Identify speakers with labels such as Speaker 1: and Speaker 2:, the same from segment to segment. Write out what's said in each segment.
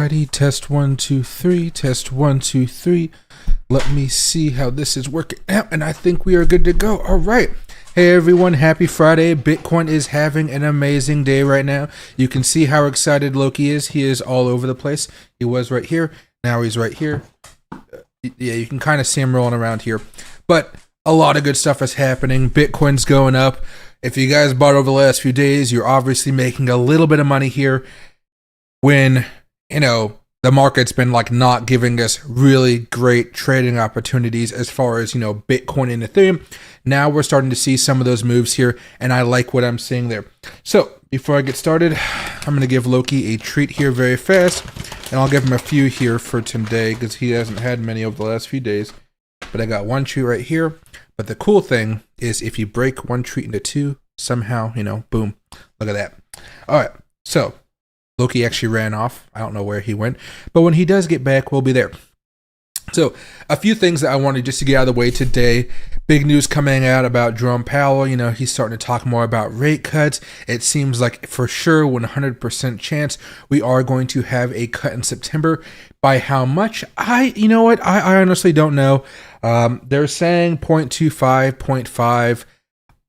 Speaker 1: Alrighty, test 1, 2, 3, test 1, 2, 3. Let me see how this is working out, and I think we are good to go. All right. Hey everyone, happy Friday. Bitcoin is having an amazing day right now. You can see how excited Loki is. He is all over the place. He was right here. Now he's right here. Yeah, you can kind of see him rolling around here. But a lot of good stuff is happening. Bitcoin's going up. If you guys bought over the last few days, you're obviously making a little bit of money here when, you know, the market's been like not giving us really great trading opportunities as far as, you know, Bitcoin and Ethereum. Now we're starting to see some of those moves here, and I like what I'm seeing there. So before I get started, I'm going to give Loki a treat here very fast, and I'll give him a few here for today because he hasn't had many over the last few days. But I got one treat right here. But the cool thing is if you break one treat into two, somehow, you know, boom, look at that. All right, so Loki actually ran off. I don't know where he went, but when he does get back, we'll be there. So a few things that I wanted just to get out of the way today. Big news coming out about Jerome Powell. You know, he's starting to talk more about rate cuts. It seems like for sure 100% chance we are going to have a cut in September. By how much? You know what? I honestly don't know. They're saying 0.25, 0.5,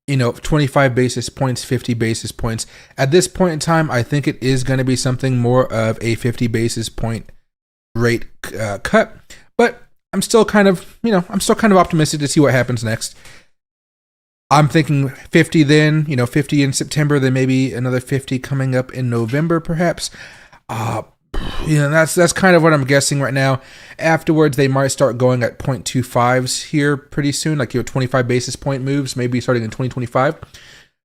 Speaker 1: you know, 25 basis points, 50 basis points. At this point in time, I think it is going to be something more of a 50 basis point rate cut. But I'm still kind of, optimistic to see what happens next. I'm thinking 50 then, 50 in September, then maybe another 50 coming up in November, perhaps. That's kind of what I'm guessing right now. Afterwards, they might start going at 0.25s here pretty soon, like 25 basis point moves, maybe starting in 2025.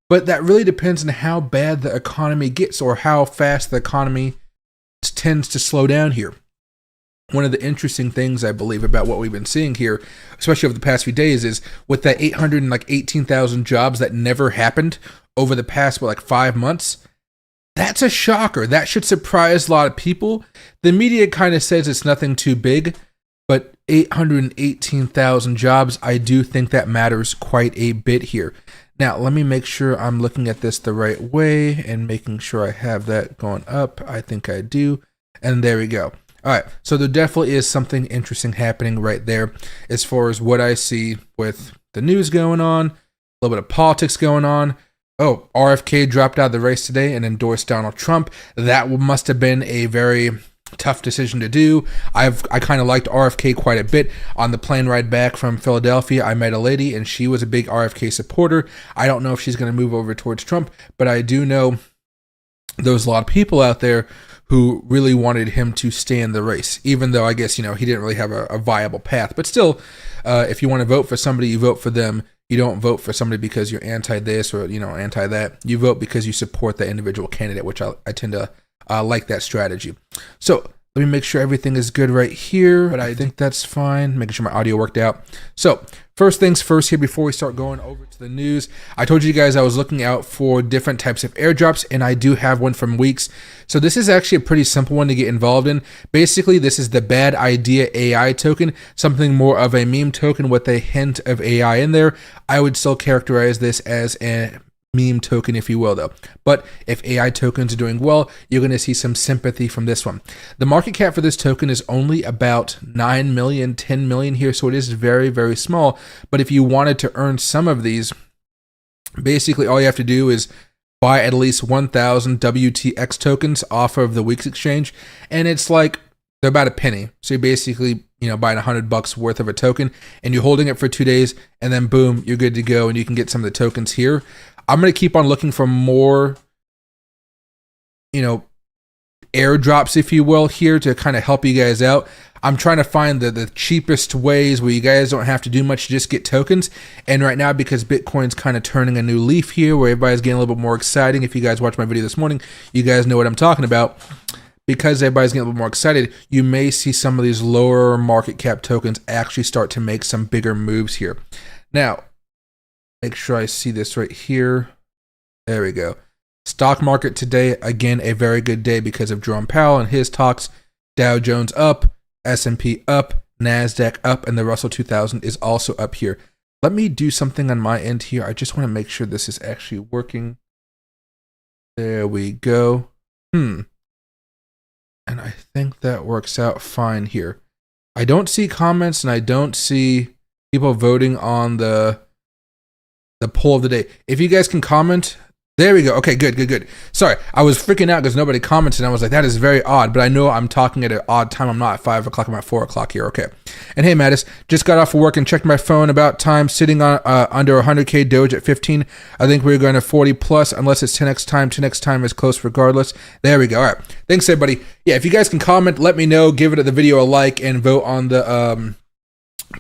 Speaker 1: But that really depends on how bad the economy gets or how fast the economy tends to slow down here. One of the interesting things I believe about what we've been seeing here, especially over the past few days, is with that 818,000 jobs that never happened over the past, 5 months. That's a shocker. That should surprise a lot of people. The media kind of says it's nothing too big, but 818,000 jobs, I do think that matters quite a bit here. Now, let me make sure I'm looking at this the right way and making sure I have that going up. I think I do. And there we go. All right, so there definitely is something interesting happening right there as far as what I see with the news going on, a little bit of politics going on. Oh, RFK dropped out of the race today and endorsed Donald Trump. That must have been a very tough decision to do. I kind of liked RFK quite a bit. On the plane ride back from Philadelphia, I met a lady and she was a big RFK supporter. I don't know if she's going to move over towards Trump, but I do know there's a lot of people out there who really wanted him to stay in the race, even though I guess, he didn't really have a viable path. But still, if you want to vote for somebody, you vote for them. You don't vote for somebody because you're anti this or, anti that. You vote because you support the individual candidate, which I tend to like that strategy. So let me make sure everything is good right here, but I think that's fine. Making sure my audio worked out. So first things first here before we start going over to the news. I told you guys I was looking out for different types of airdrops, and I do have one from Weeks. So this is actually a pretty simple one to get involved in. Basically, this is the Bad Idea AI token, something more of a meme token with a hint of AI in there. I would still characterize this as a meme token, if you will, though. But if AI tokens are doing well, you're going to see some sympathy from this one. The market cap for this token is only about 9 million, 10 million here, so it is very, very small. But if you wanted to earn some of these, basically all you have to do is buy at least 1,000 WTX tokens off of the Weeks exchange, and it's like they're about a penny. So you're basically, buying $100 worth of a token, and you're holding it for 2 days, and then boom, you're good to go, and you can get some of the tokens here. I'm going to keep on looking for more, airdrops, if you will, here to kind of help you guys out. I'm trying to find the cheapest ways where you guys don't have to do much to just get tokens. And right now, because Bitcoin's kind of turning a new leaf here where everybody's getting a little bit more exciting. If you guys watched my video this morning, you guys know what I'm talking about. Because everybody's getting a little more excited, you may see some of these lower market cap tokens actually start to make some bigger moves here. Now, make sure I see this right here. There we go. Stock market today, again, a very good day because of Jerome Powell and his talks. Dow Jones up, S&P up, NASDAQ up, and the Russell 2000 is also up here. Let me do something on my end here. I just want to make sure this is actually working. There we go. And I think that works out fine here. I don't see comments and I don't see people voting on the poll of the day. If you guys can comment, there we go. Okay, good. Sorry, I was freaking out because nobody commented. And I was like, that is very odd, but I know I'm talking at an odd time. I'm not at 5 o'clock, I'm at 4 o'clock here. Okay. And hey, Mattis, just got off of work and checked my phone about time, sitting on under 100K Doge at 15. I think we're going to 40 plus unless it's 10x time. 10x time is close regardless. There we go. All right. Thanks, everybody. Yeah, if you guys can comment, let me know, give it the video a like, and vote on the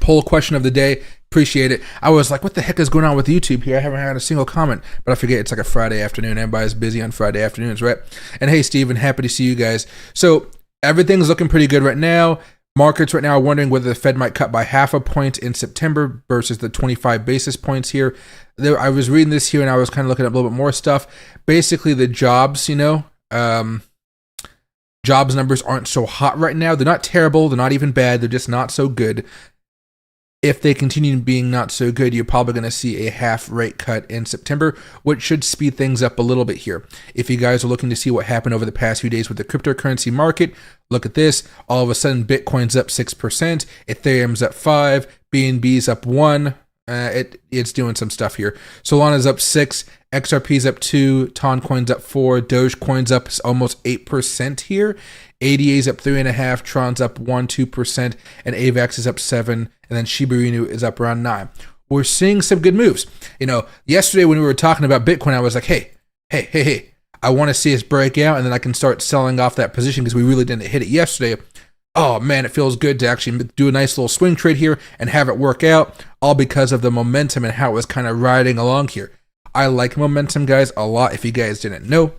Speaker 1: poll question of the day. Appreciate it. I was like, what the heck is going on with YouTube here? I haven't had a single comment, but I forget it's like a Friday afternoon. Everybody's busy on Friday afternoons, right? And hey, Steven, happy to see you guys. So everything's looking pretty good right now. Markets right now are wondering whether the Fed might cut by 0.5 point in September versus the 25 basis points here. I was reading this here and I was kind of looking at a little bit more stuff. Basically, the jobs, jobs numbers aren't so hot right now. They're not terrible. They're not even bad. They're just not so good. If they continue being not so good, you're probably going to see a half rate cut in September, which should speed things up a little bit here. If you guys are looking to see what happened over the past few days with the cryptocurrency market, look at this. All of a sudden, Bitcoin's up 6%, Ethereum's up 5%, BNB's up 1%. It's doing some stuff here. Solana's up 6%, XRP's up 2%, Toncoin's up 4%, Dogecoin's up almost 8% here. ADA's up 3.5%, Tron's up 1-2%, and AVAX is up 7%, and then Shiba Inu is up around 9%. We're seeing some good moves. Yesterday when we were talking about Bitcoin, I was like, hey, I want to see us break out, and then I can start selling off that position because we really didn't hit it yesterday. Oh man, it feels good to actually do a nice little swing trade here and have it work out, all because of the momentum and how it was kind of riding along here. I like momentum, guys, a lot, if you guys didn't know.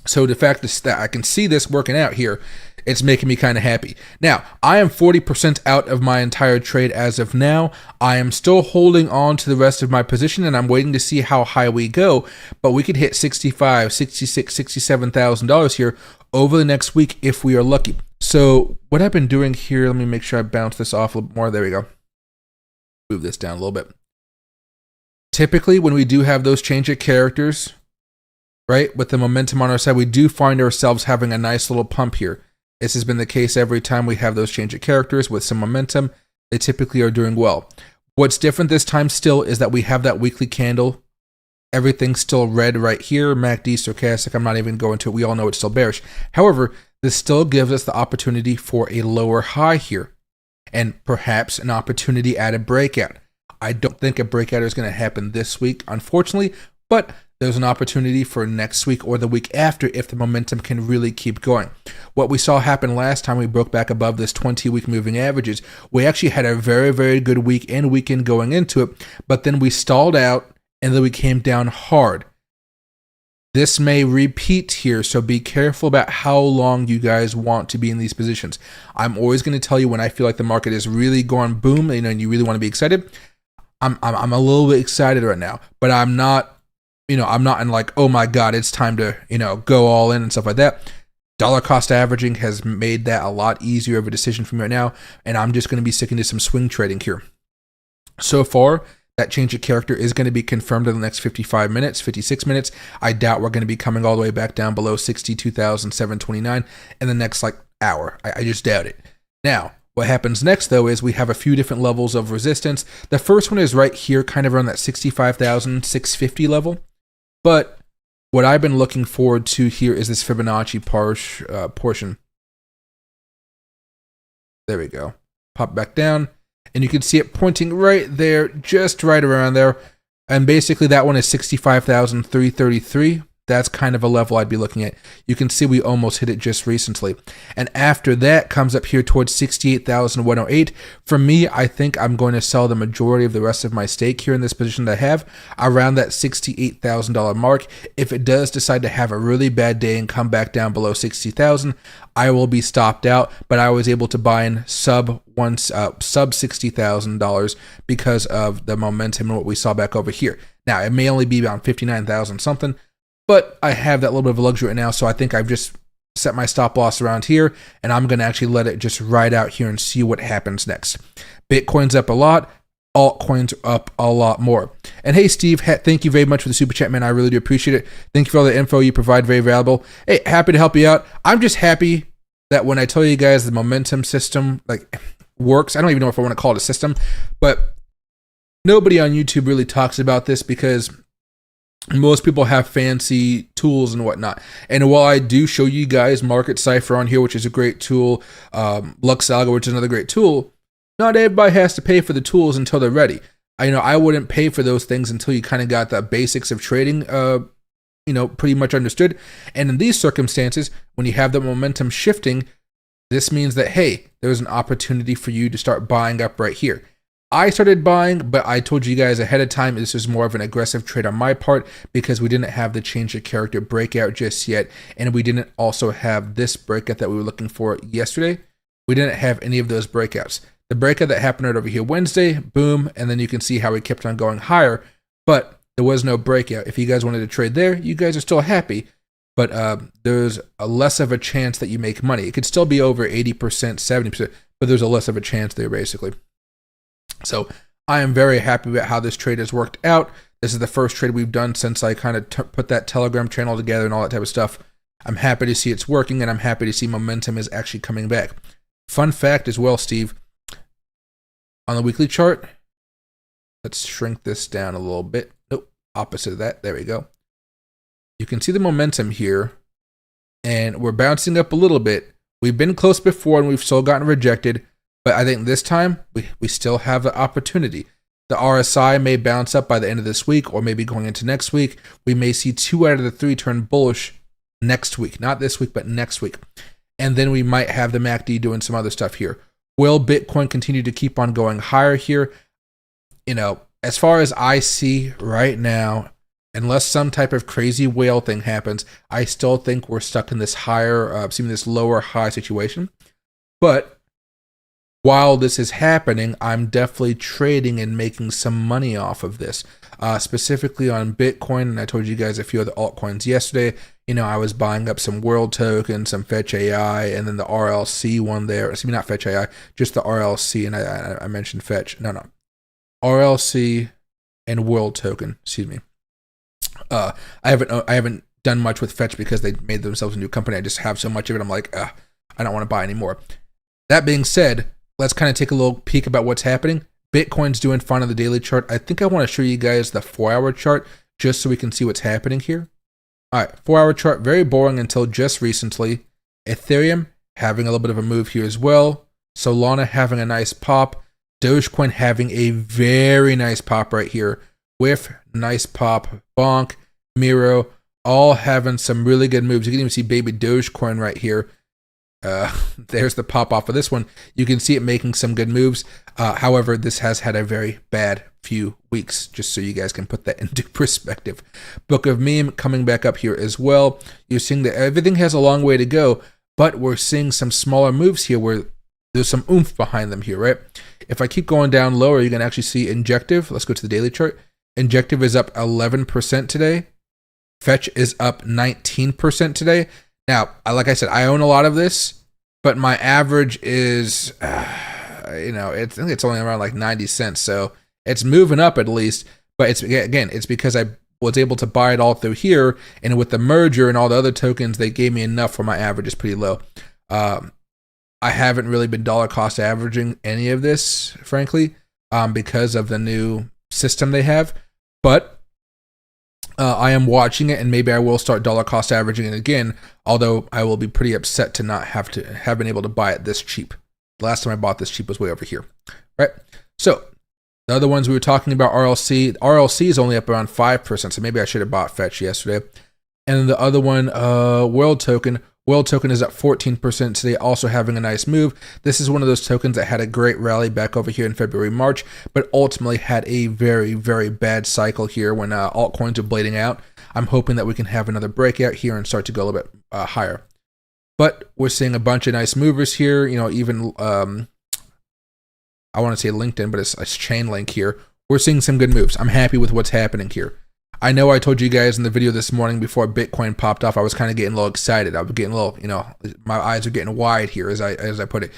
Speaker 1: So the fact that I can see this working out here, it's making me kind of happy. Now, I am 40% out of my entire trade as of now. I am still holding on to the rest of my position, and I'm waiting to see how high we go. But we could hit $65,000, $66,000, $67,000 here over the next week if we are lucky. So what I've been doing here, let me make sure I bounce this off a little bit more. There we go. Move this down a little bit. Typically, when we do have those change of characters, right, with the momentum on our side, we do find ourselves having a nice little pump here. This has been the case every time we have those change of characters with some momentum. They typically are doing well. What's different this time still is that we have that weekly candle. Everything's still red right here. MACD, stochastic, I'm not even going to it. We all know it's still bearish. However, this still gives us the opportunity for a lower high here and perhaps an opportunity at a breakout. I don't think a breakout is going to happen this week, unfortunately, but there's an opportunity for next week or the week after if the momentum can really keep going. What we saw happen last time we broke back above this 20-week moving averages, we actually had a very, very good week and weekend going into it, but then we stalled out and then we came down hard. This may repeat here, so be careful about how long you guys want to be in these positions. I'm always going to tell you when I feel like the market is really going boom, and you really want to be excited. I'm a little bit excited right now, but I'm not in like, oh my God, it's time to, go all in and stuff like that. Dollar cost averaging has made that a lot easier of a decision for me right now, and I'm just going to be sticking to some swing trading here. So far, that change of character is going to be confirmed in the next 55 minutes, 56 minutes. I doubt we're going to be coming all the way back down below 62,729 in the next hour. I just doubt it. Now, what happens next, though, is we have a few different levels of resistance. The first one is right here, kind of around that 65,650 level. But what I've been looking forward to here is this Fibonacci portion. There we go. Pop back down. And you can see it pointing right there, just right around there. And basically that one is 65,333. That's kind of a level I'd be looking at. You can see we almost hit it just recently. And after that comes up here towards 68,108. For me, I think I'm going to sell the majority of the rest of my stake here in this position that I have around that $68,000 mark. If it does decide to have a really bad day and come back down below 60,000, I will be stopped out, but I was able to buy in sub $60,000 because of the momentum and what we saw back over here. Now, it may only be around 59,000 something, but I have that little bit of luxury right now, so I think I've just set my stop loss around here, and I'm going to actually let it just ride out here and see what happens next. Bitcoin's up a lot. Altcoins up a lot more. And hey, Steve, thank you very much for the super chat, man. I really do appreciate it. Thank you for all the info you provide. Very valuable. Hey, happy to help you out. I'm just happy that when I tell you guys the momentum system like works, I don't even know if I want to call it a system, but nobody on YouTube really talks about this because most people have fancy tools and whatnot. And while I do show you guys Market Cipher on here, which is a great tool, Lux Algo, which is another great tool, not everybody has to pay for the tools until they're ready. I wouldn't pay for those things until you kind of got the basics of trading, pretty much understood. And in these circumstances, when you have the momentum shifting, this means that, hey, there's an opportunity for you to start buying up right here. I started buying, but I told you guys ahead of time this was more of an aggressive trade on my part because we didn't have the change of character breakout just yet, and we didn't also have this breakout that we were looking for yesterday. We didn't have any of those breakouts. The breakout that happened right over here Wednesday, boom, and then you can see how we kept on going higher, but there was no breakout. If you guys wanted to trade there, you guys are still happy, but there's a less of a chance that you make money. It could still be over 80%, 70%, but there's a less of a chance there, basically. So I am very happy about how this trade has worked out. This is the first trade we've done since I kind of put that Telegram channel together and all that type of stuff. I'm happy to see it's working, and I'm happy to see momentum is actually coming back. Fun fact as well, Steve, on the weekly chart, let's shrink this down a little bit. Nope, opposite of that. There we go. You can see the momentum here, and we're bouncing up a little bit. We've been close before, and we've still gotten rejected. But I think this time, we still have the opportunity. The RSI may bounce up by the end of this week or maybe going into next week. We may see 2 out of the 3 turn bullish next week. Not this week, but next week. And then we might have the MACD doing some other stuff here. Will Bitcoin continue to keep on going higher here? As far as I see right now, unless some type of crazy whale thing happens, I still think we're stuck in this this lower high situation. But while this is happening, I'm definitely trading and making some money off of this, specifically on Bitcoin. And I told you guys a few other altcoins yesterday. I was buying up some World Token, some Fetch AI, and then the RLC one there. Excuse me, not Fetch AI, just the RLC. And I mentioned Fetch. No. RLC and World Token. Excuse me. I haven't done much with Fetch because they made themselves a new company. I just have so much of it. I'm like, I don't want to buy anymore. That being said, let's kind of take a little peek about what's happening. Bitcoin's doing fine on the daily chart. I think I want to show you guys the 4-hour chart just so we can see what's happening here. All right, 4-hour chart, very boring until just recently. Ethereum having a little bit of a move here as well. Solana having a nice pop. Dogecoin having a very nice pop right here. With nice pop. Bonk, Miro, all having some really good moves. You can even see baby Dogecoin right here. There's the pop off of this one. You can see it making some good moves. However, this has had a very bad few weeks, just so you guys can put that into perspective. Book of Meme coming back up here as well. You're seeing that everything has a long way to go, but we're seeing some smaller moves here where there's some oomph behind them here, right? If I keep going down lower, you can actually see Injective. Let's go to the daily chart. Injective is up 11% today. Fetch is up 19% today. Now, like I said, I own a lot of this, but my average is, I think it's only around like 90 cents. So it's moving up at least, but it's because I was able to buy it all through here. And with the merger and all the other tokens, they gave me enough where my average is pretty low. I haven't really been dollar cost averaging any of this, frankly, because of the new system they have. But I am watching it, and maybe I will start dollar cost averaging it again, although I will be pretty upset to not have been able to buy it this cheap. The last time I bought this cheap was way over here, right? So the other ones we were talking about, RLC is only up around 5%, so maybe I should have bought Fetch yesterday. And then the other one, World Token is up 14% today, also having a nice move. This is one of those tokens that had a great rally back over here in February, March, but ultimately had a very, very bad cycle here when altcoins are blading out. I'm hoping that we can have another breakout here and start to go a little bit higher. But we're seeing a bunch of nice movers here. Even I want to say LinkedIn, but it's Chainlink here. We're seeing some good moves. I'm happy with what's happening here. I know I told you guys in the video this morning before Bitcoin popped off, I was kind of getting a little excited. I was getting a little, my eyes are getting wide here as I put it.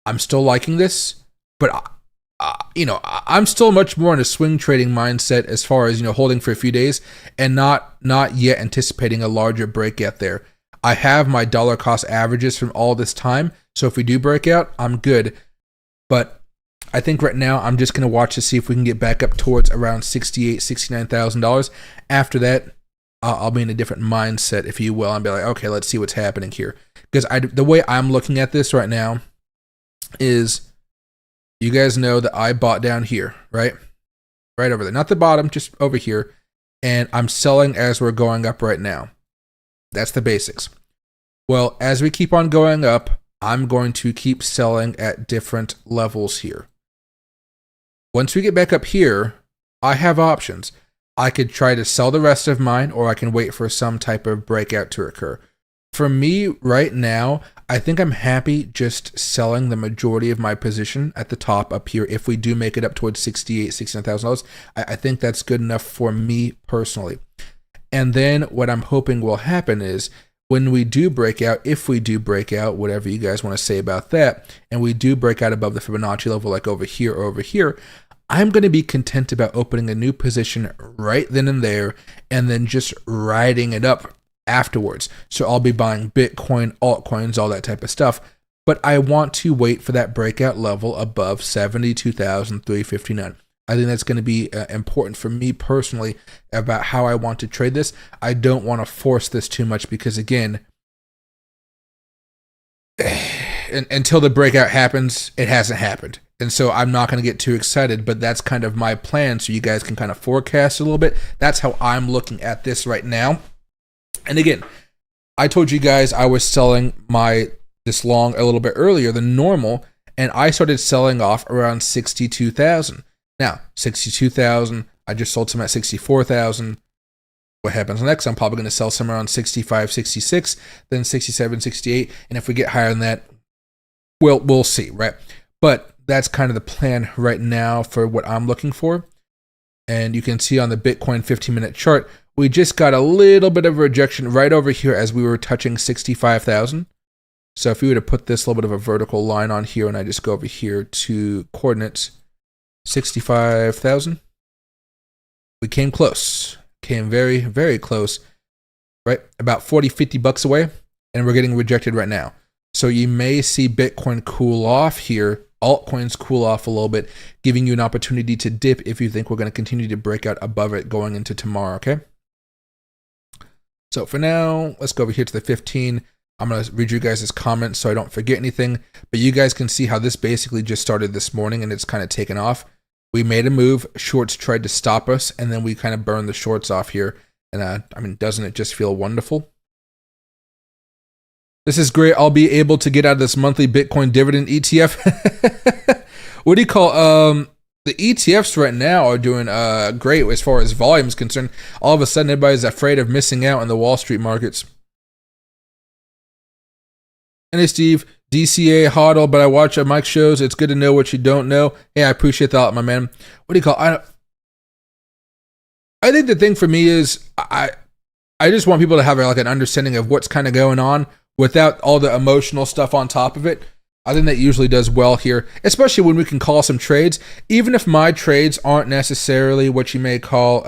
Speaker 1: I'm still liking this, but I'm still much more in a swing trading mindset as far as, holding for a few days and not yet anticipating a larger breakout there. I have my dollar cost averages from all this time. So if we do break out, I'm good. But I think right now I'm just going to watch to see if we can get back up towards around $68,000, $69,000. After that, I'll be in a different mindset, if you will. I'll be like, okay, let's see what's happening here. Because the way I'm looking at this right now is, you guys know that I bought down here, right? Right over there. Not the bottom, just over here. And I'm selling as we're going up right now. That's the basics. Well, as we keep on going up, I'm going to keep selling at different levels here. Once we get back up here, I have options. I could try to sell the rest of mine, or I can wait for some type of breakout to occur. For me, right now, I think I'm happy just selling the majority of my position at the top up here. If we do make it up towards $68,000, $69,000, I think that's good enough for me personally. And then what I'm hoping will happen is, when we do break out, if we do break out, whatever you guys want to say about that, and we do break out above the Fibonacci level, like over here or over here, I'm going to be content about opening a new position right then and there, and then just riding it up afterwards. So I'll be buying Bitcoin, altcoins, all that type of stuff. But I want to wait for that breakout level above 72,359. I think that's going to be important for me personally about how I want to trade this. I don't want to force this too much because, again, until the breakout happens, it hasn't happened. And so I'm not going to get too excited, but that's kind of my plan so you guys can kind of forecast a little bit. That's how I'm looking at this right now. And again, I told you guys I was selling this long a little bit earlier than normal, and I started selling off around 62,000. Now, 62,000, I just sold some at 64,000. What happens next? I'm probably going to sell some around 65, 66, then 67, 68. And if we get higher than that, we'll see, right? But that's kind of the plan right now for what I'm looking for. And you can see on the Bitcoin 15-minute chart, we just got a little bit of a rejection right over here as we were touching 65,000. So if we were to put this little bit of a vertical line on here, and I just go over here to coordinates 65,000, we came close. Came very, very close, right? About 40, 50 bucks away, and we're getting rejected right now. So you may see Bitcoin cool off here, altcoins cool off a little bit, giving you an opportunity to dip if you think we're going to continue to break out above it going into tomorrow, okay? So for now, let's go over here to the 15. I'm going to read you guys' comments so I don't forget anything, but you guys can see how this basically just started this morning and it's kind of taken off. We made a move, shorts tried to stop us, and then we kind of burned the shorts off here. And I mean, doesn't it just feel wonderful? This is great. I'll be able to get out of this monthly Bitcoin dividend ETF. What do you call the ETFs right now are doing great as far as volume is concerned. All of a sudden, everybody's afraid of missing out in the Wall Street markets. And hey, Steve, DCA hodl, but I watch Mike shows. It's good to know what you don't know. Hey, I appreciate that, my man. What do you call? I think the thing for me is I just want people to have like an understanding of what's kind of going on without all the emotional stuff on top of it. I think that usually does well here, especially when we can call some trades, even if my trades aren't necessarily what you may call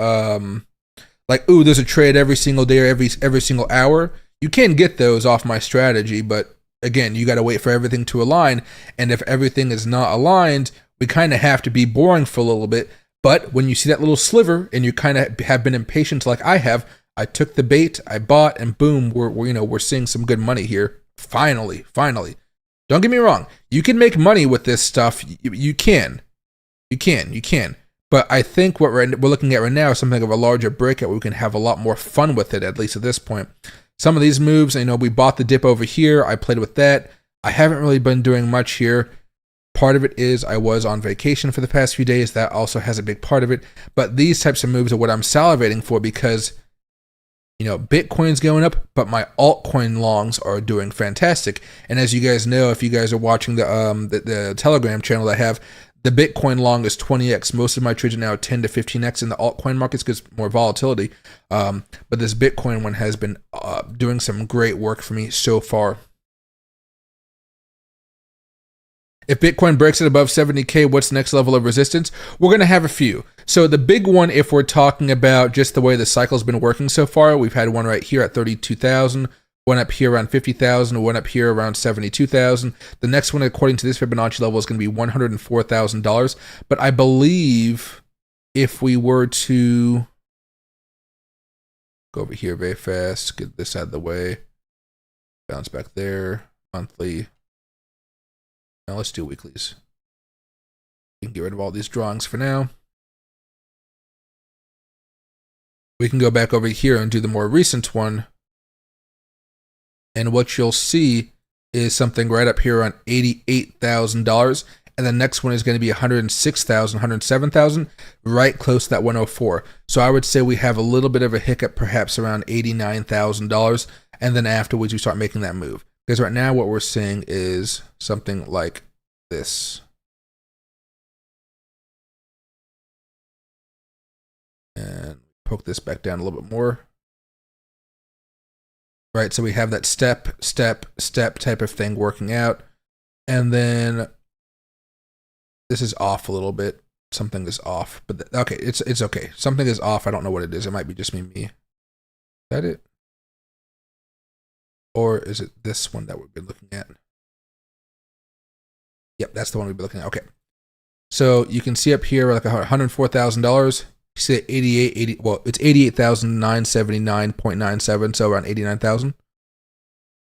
Speaker 1: like, ooh, there's a trade every single day or every single hour. You can get those off my strategy, but again, you got to wait for everything to align. And if everything is not aligned, we kind of have to be boring for a little bit. But when you see that little sliver and you kind of have been impatient like I have, I took the bait, I bought, and boom, we're seeing some good money here. Finally. Don't get me wrong. You can make money with this stuff. You can. But I think what we're looking at right now is something of a larger breakout where we can have a lot more fun with it, at least at this point. Some of these moves, we bought the dip over here. I played with that. I haven't really been doing much here. Part of it is I was on vacation for the past few days. That also has a big part of it. But these types of moves are what I'm salivating for because, Bitcoin's going up, but my altcoin longs are doing fantastic. And as you guys know, if you guys are watching the Telegram channel that I have, the Bitcoin long is 20x. Most of my trades are now 10 to 15x in the altcoin markets because more volatility. But this Bitcoin one has been doing some great work for me so far. If Bitcoin breaks it above 70K, what's the next level of resistance? We're going to have a few. So the big one, if we're talking about just the way the cycle's been working so far, we've had one right here at 32,000, one up here around 50,000, one up here around 72,000. The next one, according to this Fibonacci level, is going to be $104,000. But I believe if we were to go over here very fast, get this out of the way, bounce back there, monthly. Now let's do weeklies. We can get rid of all these drawings for now. We can go back over here and do the more recent one. And what you'll see is something right up here on $88,000. And the next one is going to be $106,000, $107,000, right close to that 104. So I would say we have a little bit of a hiccup, perhaps around $89,000. And then afterwards, we start making that move. Because right now what we're seeing is something like this. And poke this back down a little bit more. Right, so we have that step type of thing working out. And then this is off a little bit. Something is off. But okay, it's okay. Something is off. I don't know what it is. It might be just me. Is that it? Or is it this one that we've been looking at? Yep, that's the one we've been looking at. Okay. So you can see up here like $104,000. You see 80, well, it's 88,979.97, so around 89,000.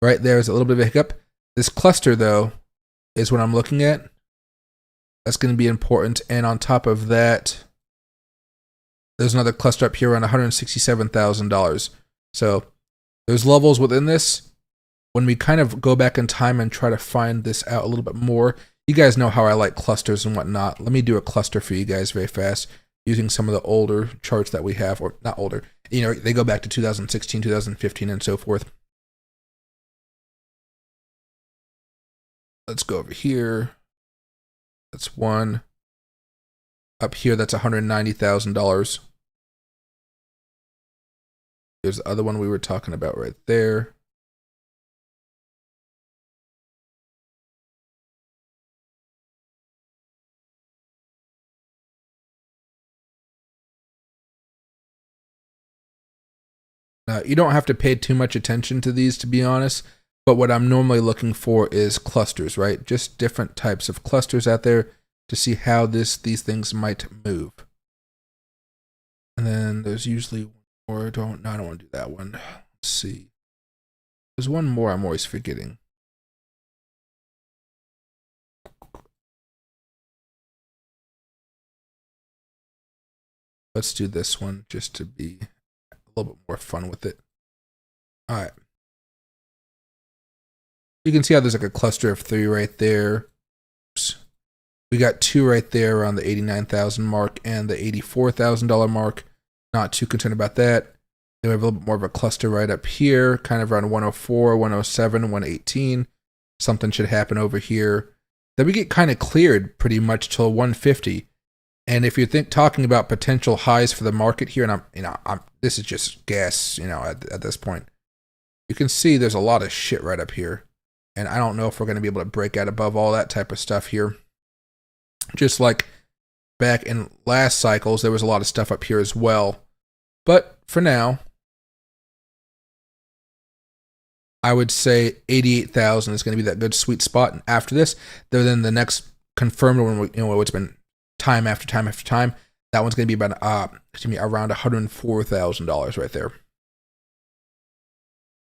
Speaker 1: Right there's a little bit of a hiccup. This cluster, though, is what I'm looking at. That's going to be important. And on top of that, there's another cluster up here around $167,000. So there's levels within this. When we kind of go back in time and try to find this out a little bit more, you guys know how I like clusters and whatnot. Let me do a cluster for you guys very fast, using some of the older charts that we have, or not older, you know, they go back to 2016, 2015, and so forth. Let's go over here. That's one. Up here, that's $190,000. There's the other one we were talking about right there. You don't have to pay too much attention to these, to be honest, but what I'm normally looking for is clusters, right? Just different types of clusters out there to see how these things might move. And then there's usually one more. I don't want to do that one. Let's see. There's one more I'm always forgetting. Let's do this one just to be a little bit more fun with it. All right. You can see how there's like a cluster of 3 right there. Oops. We got 2 right there around the 89,000 mark and the $84,000 mark. Not too concerned about that. Then we have a little bit more of a cluster right up here, kind of around 104, 107, 118. Something should happen over here. Then we get kind of cleared pretty much till 150. And if you're talking about potential highs for the market here, and this is just guess, at this point, you can see there's a lot of shit right up here. And I don't know if we're going to be able to break out above all that type of stuff here. Just like back in last cycles, there was a lot of stuff up here as well. But for now, I would say 88,000 is going to be that good sweet spot. And after this, then the next confirmed one, what's been time after time after time, that one's going to be about around $104,000 right there.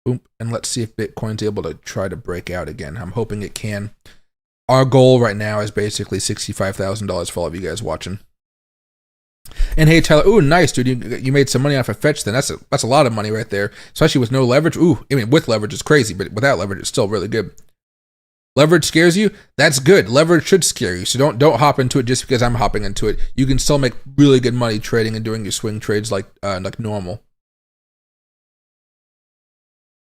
Speaker 1: Boom. And let's see if Bitcoin's able to try to break out again. I'm hoping it can. Our goal right now is basically $65,000 for all of you guys watching. And hey, Tyler, ooh, nice, dude. You made some money off of Fetch then. That's a lot of money right there, especially with no leverage. Ooh, I mean, with leverage, it's crazy, but without leverage, it's still really good. Leverage scares you? That's good. Leverage should scare you. So don't hop into it just because I'm hopping into it. You can still make really good money trading and doing your swing trades like normal.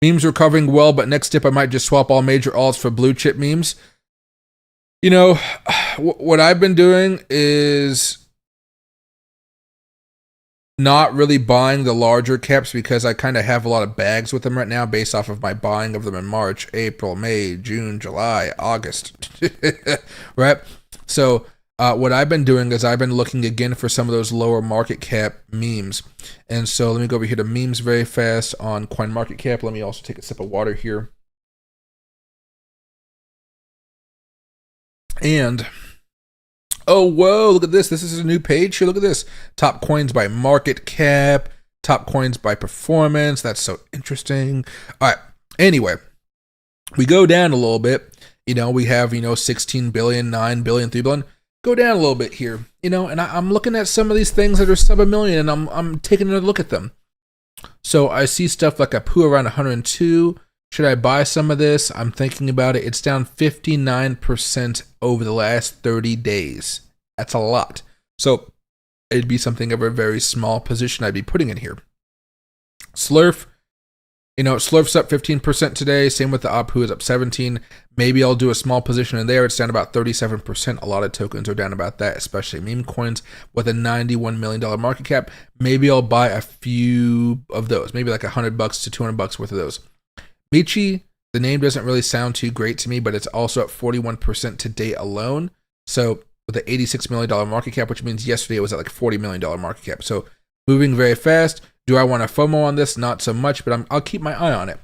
Speaker 1: Memes recovering well, but next tip, I might just swap all major alts for blue chip memes. What I've been doing is not really buying the larger caps because I kind of have a lot of bags with them right now based off of my buying of them in March, April, May, June, July, August, right? So What I've been doing is I've been looking again for some of those lower market cap memes. And so let me go over here to memes very fast on CoinMarketCap. Let me also take a sip of water here. And, oh, whoa, look at this. This is a new page here. Look at this. Top coins by market cap, top coins by performance. That's so interesting. All right. Anyway, we go down a little bit. We have, 16 billion, 9 billion, 3 billion. Go down a little bit here, and I'm looking at some of these things that are sub a million, and I'm taking a look at them. So I see stuff like a poo around 102. Should I buy some of this? I'm thinking about it. It's down 59% over the last 30 days. That's a lot. So it'd be something of a very small position I'd be putting in here. Slurf. Slurf's up 15% today. Same with the APU is up 17. Maybe I'll do a small position in there. It's down about 37%. A lot of tokens are down about that, especially meme coins with a $91 million market cap. Maybe I'll buy a few of those, maybe like $100 to $200 worth of those. Michi, the name doesn't really sound too great to me, but it's also up 41% today alone. So with an $86 million market cap, which means yesterday it was at like $40 million market cap. So moving very fast. Do I want a FOMO on this? Not so much, but I'll keep my eye on it.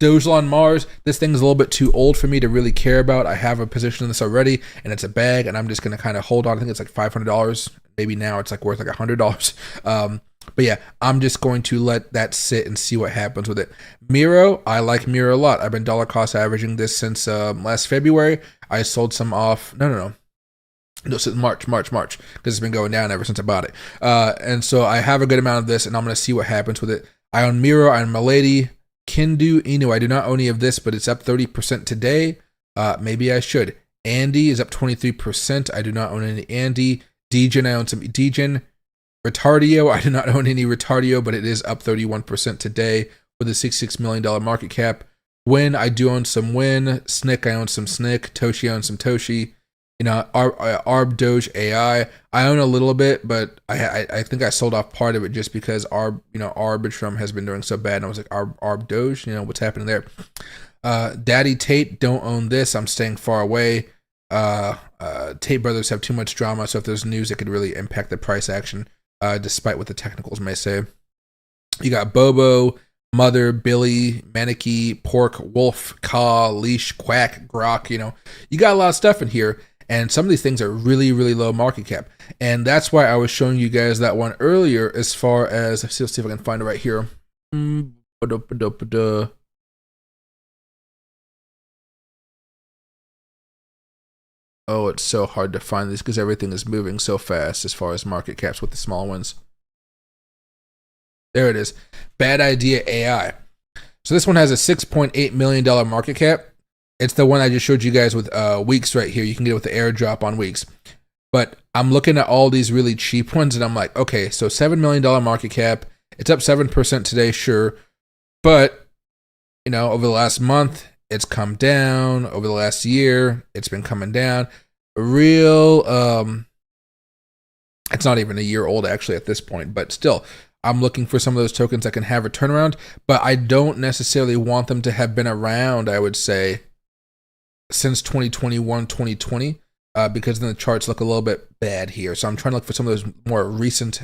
Speaker 1: Dogelon Mars, this thing's a little bit too old for me to really care about. I have a position in this already, and it's a bag, and I'm just going to kind of hold on. I think it's like $500. Maybe now it's like worth like $100. But yeah, I'm just going to let that sit and see what happens with it. Miro, I like Miro a lot. I've been dollar cost averaging this since last February. I sold some off. No, since March, because it's been going down ever since I bought it. And so I have a good amount of this, and I'm going to see what happens with it. I own Miro, I own Milady, Kindu, Inu. I do not own any of this, but it's up 30% today. Maybe I should. Andy is up 23%. I do not own any Andy. Degen, I own some Degen. Retardio, I do not own any Retardio, but it is up 31% today with a $66 million market cap. Win, I do own some Win. Snick, I own some Snick. Toshi, I own some Toshi. Arb Doge AI, I own a little bit, but I think I sold off part of it just because Arbitrum has been doing so bad. And I was like, Arb Doge, what's happening there? Daddy Tate, don't own this. I'm staying far away. Tate brothers have too much drama, so if there's news, it could really impact the price action, despite what the technicals may say. You got Bobo, Mother, Billy, Manicky, Pork, Wolf, Caw, Leash, Quack, Grok. You got a lot of stuff in here. And some of these things are really, really low market cap. And that's why I was showing you guys that one earlier as far as, let's see if I can find it right here. Oh, it's so hard to find these because everything is moving so fast as far as market caps with the small ones. There it is. Bad Idea AI. So this one has a $6.8 million market cap. It's the one I just showed you guys with Weeks right here. You can get it with the airdrop on Weeks. But I'm looking at all these really cheap ones, and I'm like, okay, so $7 million market cap. It's up 7% today, sure. But, over the last month, it's come down. Over the last year, it's been coming down. It's not even a year old, actually, at this point. But still, I'm looking for some of those tokens that can have a turnaround. But I don't necessarily want them to have been around, I would say, since 2021, 2020, because then the charts look a little bit bad here. So I'm trying to look for some of those more recent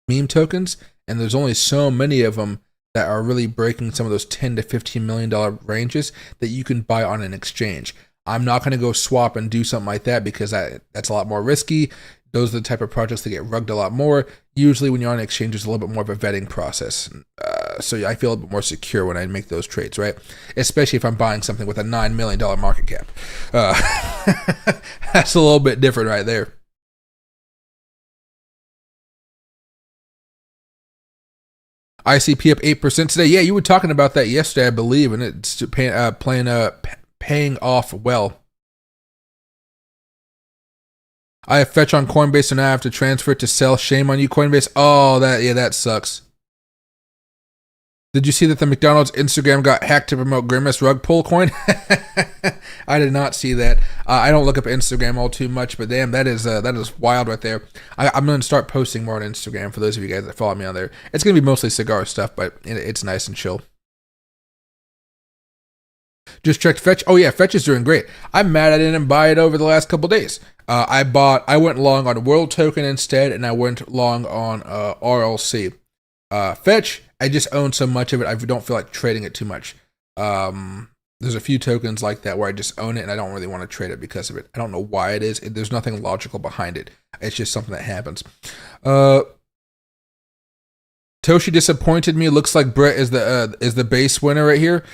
Speaker 1: meme tokens, and there's only so many of them that are really breaking some of those $10 to $15 million ranges that you can buy on an exchange. I'm not going to go swap and do something like that because that's a lot more risky. Those are the type of projects that get rugged a lot more. Usually when you're on an exchange, there's a little bit more of a vetting process. So I feel a bit more secure when I make those trades, right? Especially if I'm buying something with a $9 million market cap. That's a little bit different right there. ICP up 8% today. Yeah, you were talking about that yesterday, I believe, and it's paying off well. I have fetch on Coinbase, and now I have to transfer it to sell. Shame on you, Coinbase. Oh, that sucks. Did you see that the McDonald's Instagram got hacked to promote Grimace rug pull coin? I did not see that. I don't look up Instagram all too much, but damn, that is wild right there. I'm going to start posting more on Instagram for those of you guys that follow me on there. It's going to be mostly cigar stuff, but it's nice and chill. Just checked Fetch. Oh yeah, Fetch is doing great. I'm mad I didn't buy it over the last couple days. I went long on World Token instead, and I went long on RLC. Fetch, I just own so much of it, I don't feel like trading it too much. There's a few tokens like that where I just own it and I don't really want to trade it because of it. I don't know why it is. There's nothing logical behind it. It's just something that happens. Toshi disappointed me. Looks like Brett is the base winner right here.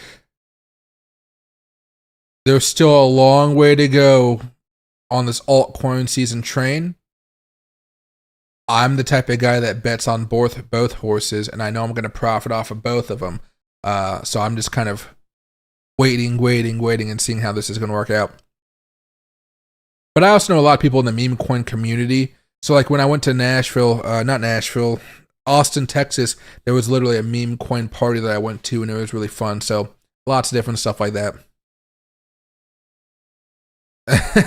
Speaker 1: There's still a long way to go on this altcoin season train. I'm the type of guy that bets on both horses, and I know I'm going to profit off of both of them. So I'm just kind of waiting, and seeing how this is going to work out. But I also know a lot of people in the meme coin community. So like when I went to Austin, Texas, there was literally a meme coin party that I went to, and it was really fun. So lots of different stuff like that.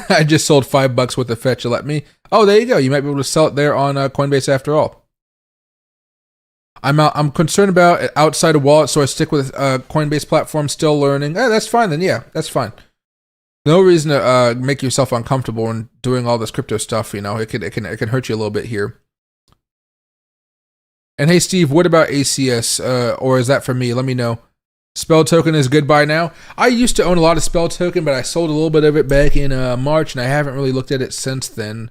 Speaker 1: I just sold $5 worth of Fetch. You let me? Oh, there you go. You might be able to sell it there on Coinbase after all. I'm concerned about outside of wallet, so I stick with Coinbase platform. Still learning. That's fine then. Yeah, that's fine. No reason to make yourself uncomfortable when doing all this crypto stuff. You know, it can hurt you a little bit here. And hey, Steve, what about ACS? Or is that for me? Let me know. Spell Token is goodbye now. I used to own a lot of Spell Token, but I sold a little bit of it back in March, and I haven't really looked at it since then.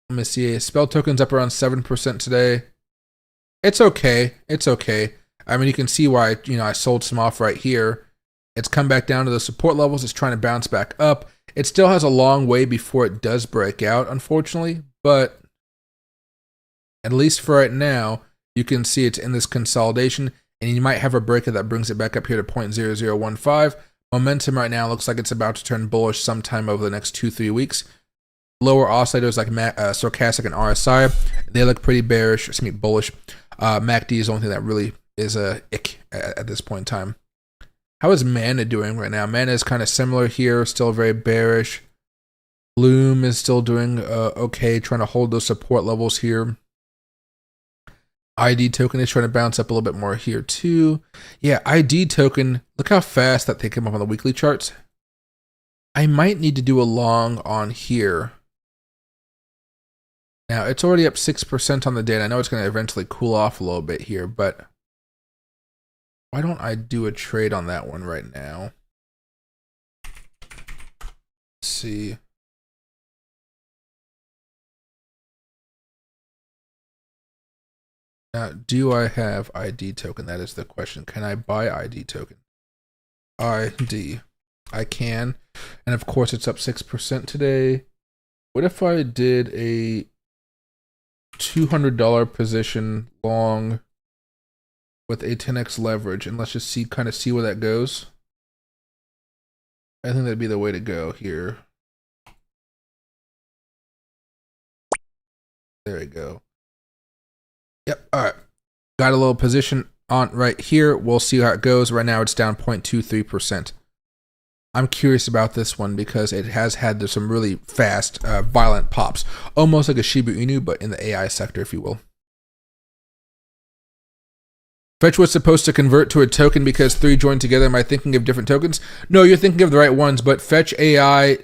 Speaker 1: Let me see. Spell Token's up around 7% today. It's okay. It's okay. I mean, you can see why I sold some off right here. It's come back down to the support levels. It's trying to bounce back up. It still has a long way before it does break out, unfortunately, but at least for right now, you can see it's in this consolidation. And you might have a breaker that brings it back up here to 0.0015. Momentum right now looks like it's about to turn bullish sometime over the next 2-3 weeks. Lower oscillators like Stochastic and RSI, they look pretty bearish. Bullish. MACD is the only thing that really is a ick at this point in time. How is Mana doing right now? Mana is kind of similar here, still very bearish. Bloom is still doing okay, trying to hold those support levels here. ID token is trying to bounce up a little bit more here too. Yeah, ID token, look how fast that they come up on the weekly charts. I might need to do a long on here. Now, it's already up 6% on the day, and I know it's going to eventually cool off a little bit here, but why don't I do a trade on that one right now? Let's see. Now, do I have ID token? That is the question. Can I buy ID token? ID. I can. And of course, it's up 6% today. What if I did a $200 position long with a 10x leverage? And let's just see where that goes. I think that'd be the way to go here. There we go. Yep. All right. Got a little position on right here. We'll see how it goes. Right now, it's down 0.23%. I'm curious about this one because it has had some really fast, violent pops. Almost like a Shiba Inu, but in the AI sector, if you will. Fetch was supposed to convert to a token because 3 joined together. Am I thinking of different tokens? No, you're thinking of the right ones, but Fetch AI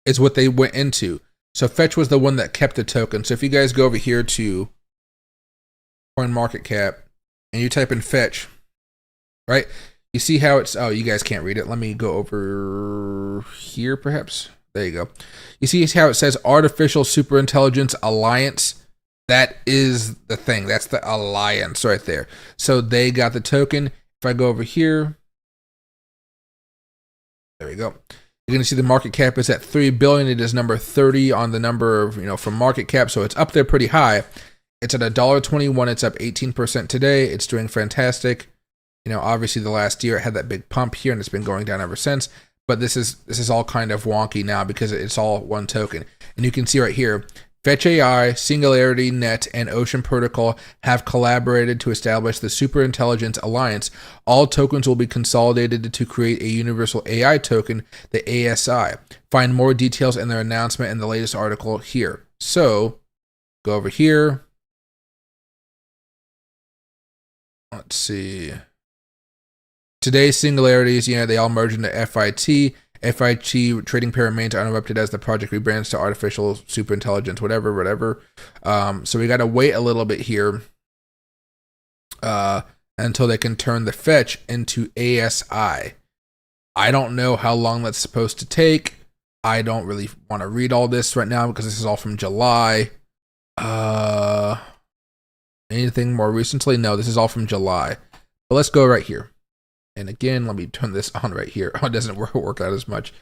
Speaker 1: is what they went into. So Fetch was the one that kept the token. So if you guys go over here to CoinMarketCap and you type in Fetch, right? You see how it's, oh, you guys can't read it. Let me go over here perhaps. There you go. You see how it says Artificial Superintelligence Alliance? That is the thing. That's the alliance right there. So they got the token. If I go over here, there we go. You're going to see the market cap is at 3 billion. It is number 30 on the number of, from market cap. So it's up there pretty high. It's at $1.21. It's up 18% today. It's doing fantastic. Obviously the last year it had that big pump here and it's been going down ever since. But this is all kind of wonky now because it's all one token. And you can see right here, Fetch AI, Singularity Net, and Ocean Protocol have collaborated to establish the Superintelligence Alliance. All tokens will be consolidated to create a universal AI token, the ASI. Find more details in their announcement in the latest article here. So, go over here. Let's see. Today's singularities, they all merge into FIT. FIT trading pair remains uninterrupted as the project rebrands to artificial superintelligence, whatever. So we got to wait a little bit here until they can turn the fetch into ASI. I don't know how long that's supposed to take. I don't really want to read all this right now because this is all from July. Anything more recently? No, this is all from July. But let's go right here. And again, let me turn this on right here. Oh, it doesn't work out as much.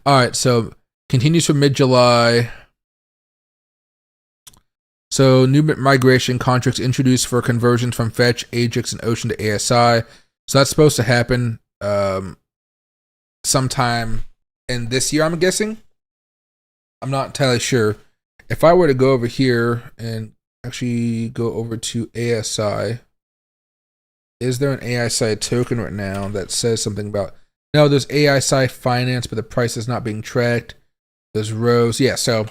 Speaker 1: All right, so continues from mid-July. So new migration contracts introduced for conversions from Fetch, Ajax, and Ocean to ASI. So that's supposed to happen sometime in this year, I'm guessing. I'm not entirely sure. If I were to go over here and actually go over to ASI, is there an ASI token right now that says something about... No, there's ASI finance, but the price is not being tracked. There's rows. Yeah, so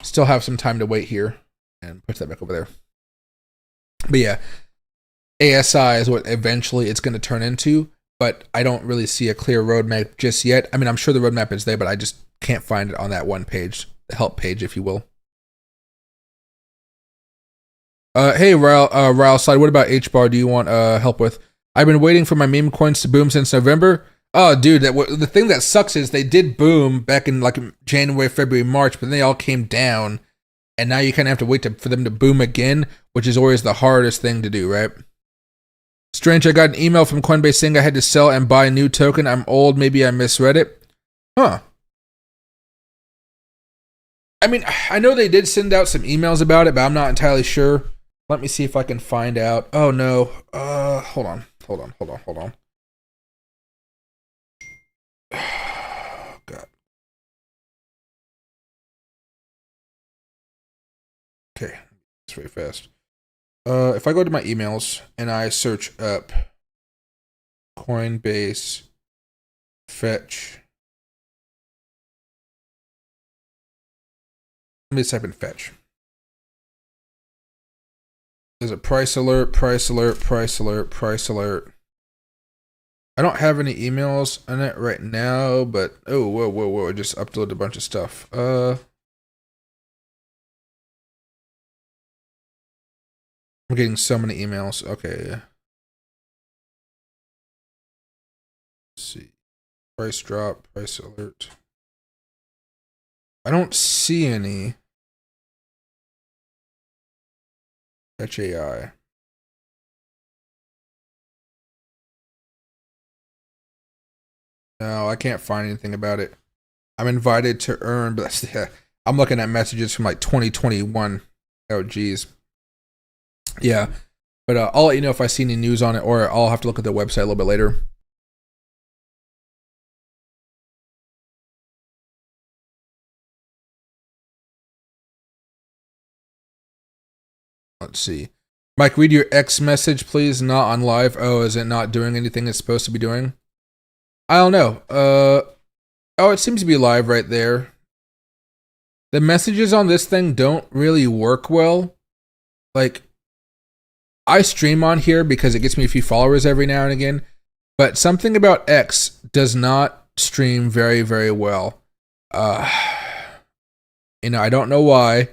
Speaker 1: still have some time to wait here and put that back over there. But yeah, ASI is what eventually it's going to turn into, but I don't really see a clear roadmap just yet. I mean, I'm sure the roadmap is there, but I just can't find it on that one page, the help page, if you will. Hey, Ryle Side, what about HBAR do you want help with? I've been waiting for my meme coins to boom since November. Oh, dude, the thing that sucks is they did boom back in like January, February, March, but then they all came down, and now you kind of have to wait for them to boom again, which is always the hardest thing to do, right? Strange, I got an email from Coinbase saying I had to sell and buy a new token. I'm old, maybe I misread it. Huh. I mean, I know they did send out some emails about it, but I'm not entirely sure. Let me see if I can find out. Oh, no. Hold on. God. Okay. It's very fast. If I go to my emails and I search up Coinbase Fetch. Let me type in Fetch. There's a price alert. I don't have any emails on it right now, but oh, whoa. I just uploaded a bunch of stuff. I'm getting so many emails. Okay. Let's see. Price drop, price alert. I don't see any. Fetch AI. No, I can't find anything about it. I'm invited to earn, but I'm looking at messages from like 2021. Oh, geez. Yeah, but I'll let you know if I see any news on it, or I'll have to look at the website a little bit later. Let's see. Mike, read your X message, please. Not on live. Oh, is it not doing anything it's supposed to be doing? I don't know. Oh, it seems to be live right there. The messages on this thing don't really work well. Like, I stream on here because it gets me a few followers every now and again, but something about X does not stream very, very well. I don't know why.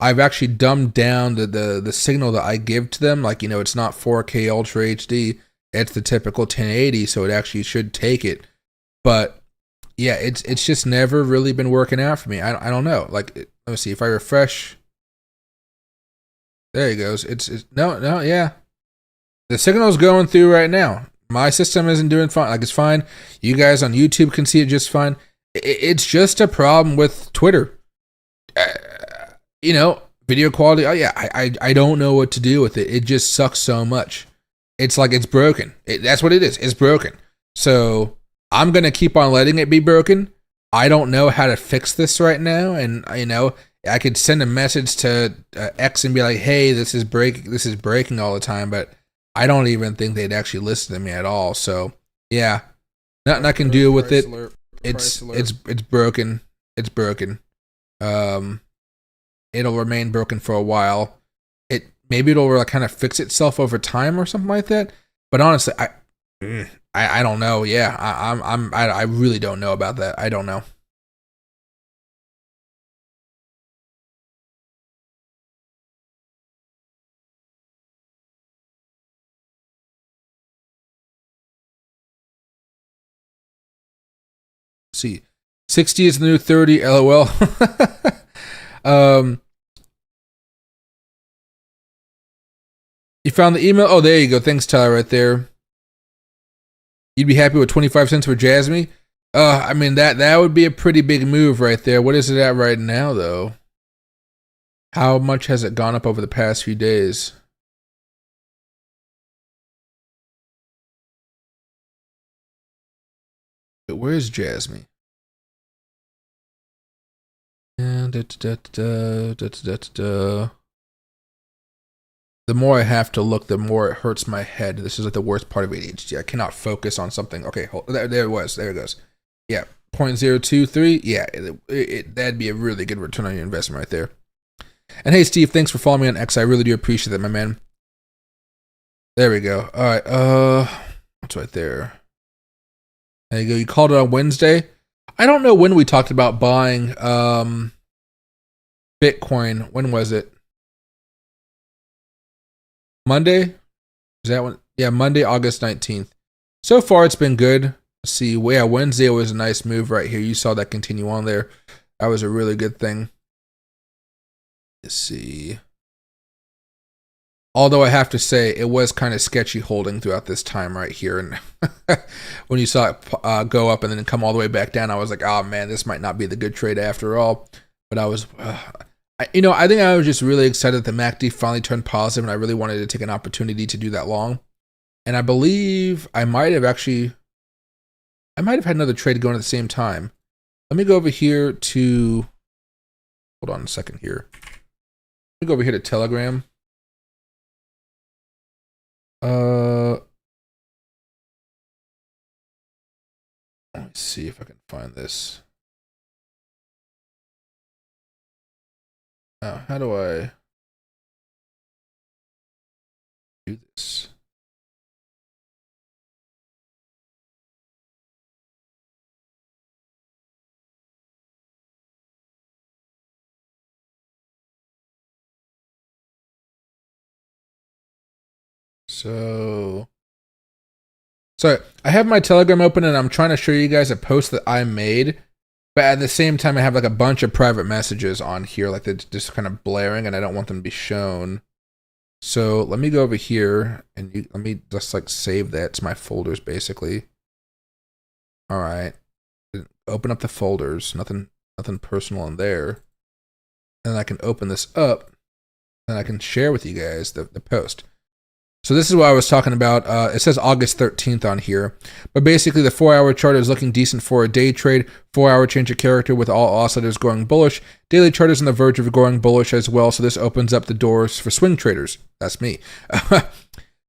Speaker 1: I've actually dumbed down the signal that I give to them. Like, it's not 4K Ultra HD. It's the typical 1080, so it actually should take it. But yeah, it's just never really been working out for me. I don't know. Like, let me see if I refresh. There he goes. No, yeah. The signal's going through right now. My system isn't doing fine. Like, it's fine. You guys on YouTube can see it just fine. It's just a problem with Twitter. Video quality. Oh yeah, I don't know what to do with it. It just sucks so much. It's like it's broken. That's what it is. It's broken. So I'm gonna keep on letting it be broken. I don't know how to fix this right now, and I could send a message to X and be like, "Hey, this is breaking all the time," but I don't even think they'd actually listen to me at all. So yeah, nothing I can do with it. It's broken. It's broken. It'll remain broken for a while. Maybe it'll kind of fix itself over time or something like that. But honestly, I don't know. Yeah, I really don't know about that. I don't know. Let's see, 60 is the new 30. LOL. um, you found the email? Oh, there you go. Thanks, Tyler. Right there. You'd be happy with 25 cents for Jasmine? I mean that would be a pretty big move right there. What is it at right now, though? How much has it gone up over the past few days? But where's Jasmine? And the more I have to look, the more it hurts my head. This is like the worst part of ADHD. I cannot focus on something. Okay, hold, there it was. There it goes. Yeah, 0.023. Yeah, that'd be a really good return on your investment right there. And hey, Steve, thanks for following me on X. I really do appreciate that, my man. There we go. All right. What's right there? There you go. You called it on Wednesday. I don't know when we talked about buying Bitcoin. When was it? Monday? Is that one? Yeah, Monday, August 19th. So far, it's been good. Let's see. Well, yeah, Wednesday was a nice move right here. You saw that continue on there. That was a really good thing. Let's see. Although I have to say, it was kind of sketchy holding throughout this time right here. And when you saw it go up and then come all the way back down, I was like, oh man, this might not be the good trade after all. But I was, I think I was just really excited that the MACD finally turned positive, and I really wanted to take an opportunity to do that long. And I believe I might have had another trade going at the same time. Let me go over here to, hold on a second here. Let me go over here to Telegram. Let me see if I can find this. Now, how do I do this? So I have my Telegram open and I'm trying to show you guys a post that I made, but at the same time I have like a bunch of private messages on here, like they're just kind of blaring, and I don't want them to be shown. So let me go over here and let me just like save that to my folders basically. All right, open up the folders. Nothing personal in there. And I can open this up and I can share with you guys the post. So this is what I was talking about. It says August 13th on here. But basically the 4-hour chart is looking decent for a day trade. 4-hour change of character with all oscillators going bullish. Daily chart is on the verge of going bullish as well. So this opens up the doors for swing traders. That's me.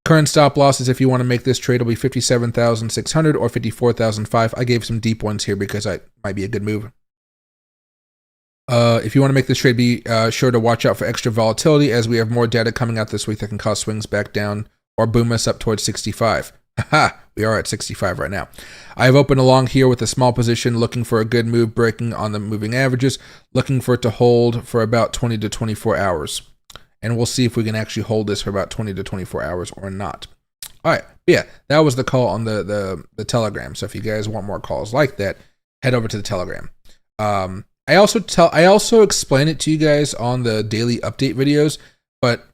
Speaker 1: Current stop losses, if you want to make this trade, will be 57,600 or 54,005. I gave some deep ones here because it might be a good move. If you want to make this trade, be sure to watch out for extra volatility, as we have more data coming out this week that can cause swings back down or boom us up towards 65. Haha, we are at 65 right now. I have opened along here with a small position, looking for a good move, breaking on the moving averages, looking for it to hold for about 20 to 24 hours. And we'll see if we can actually hold this for about 20 to 24 hours or not. All right, yeah, that was the call on the Telegram. So if you guys want more calls like that, head over to the Telegram. I also explain it to you guys on the daily update videos, but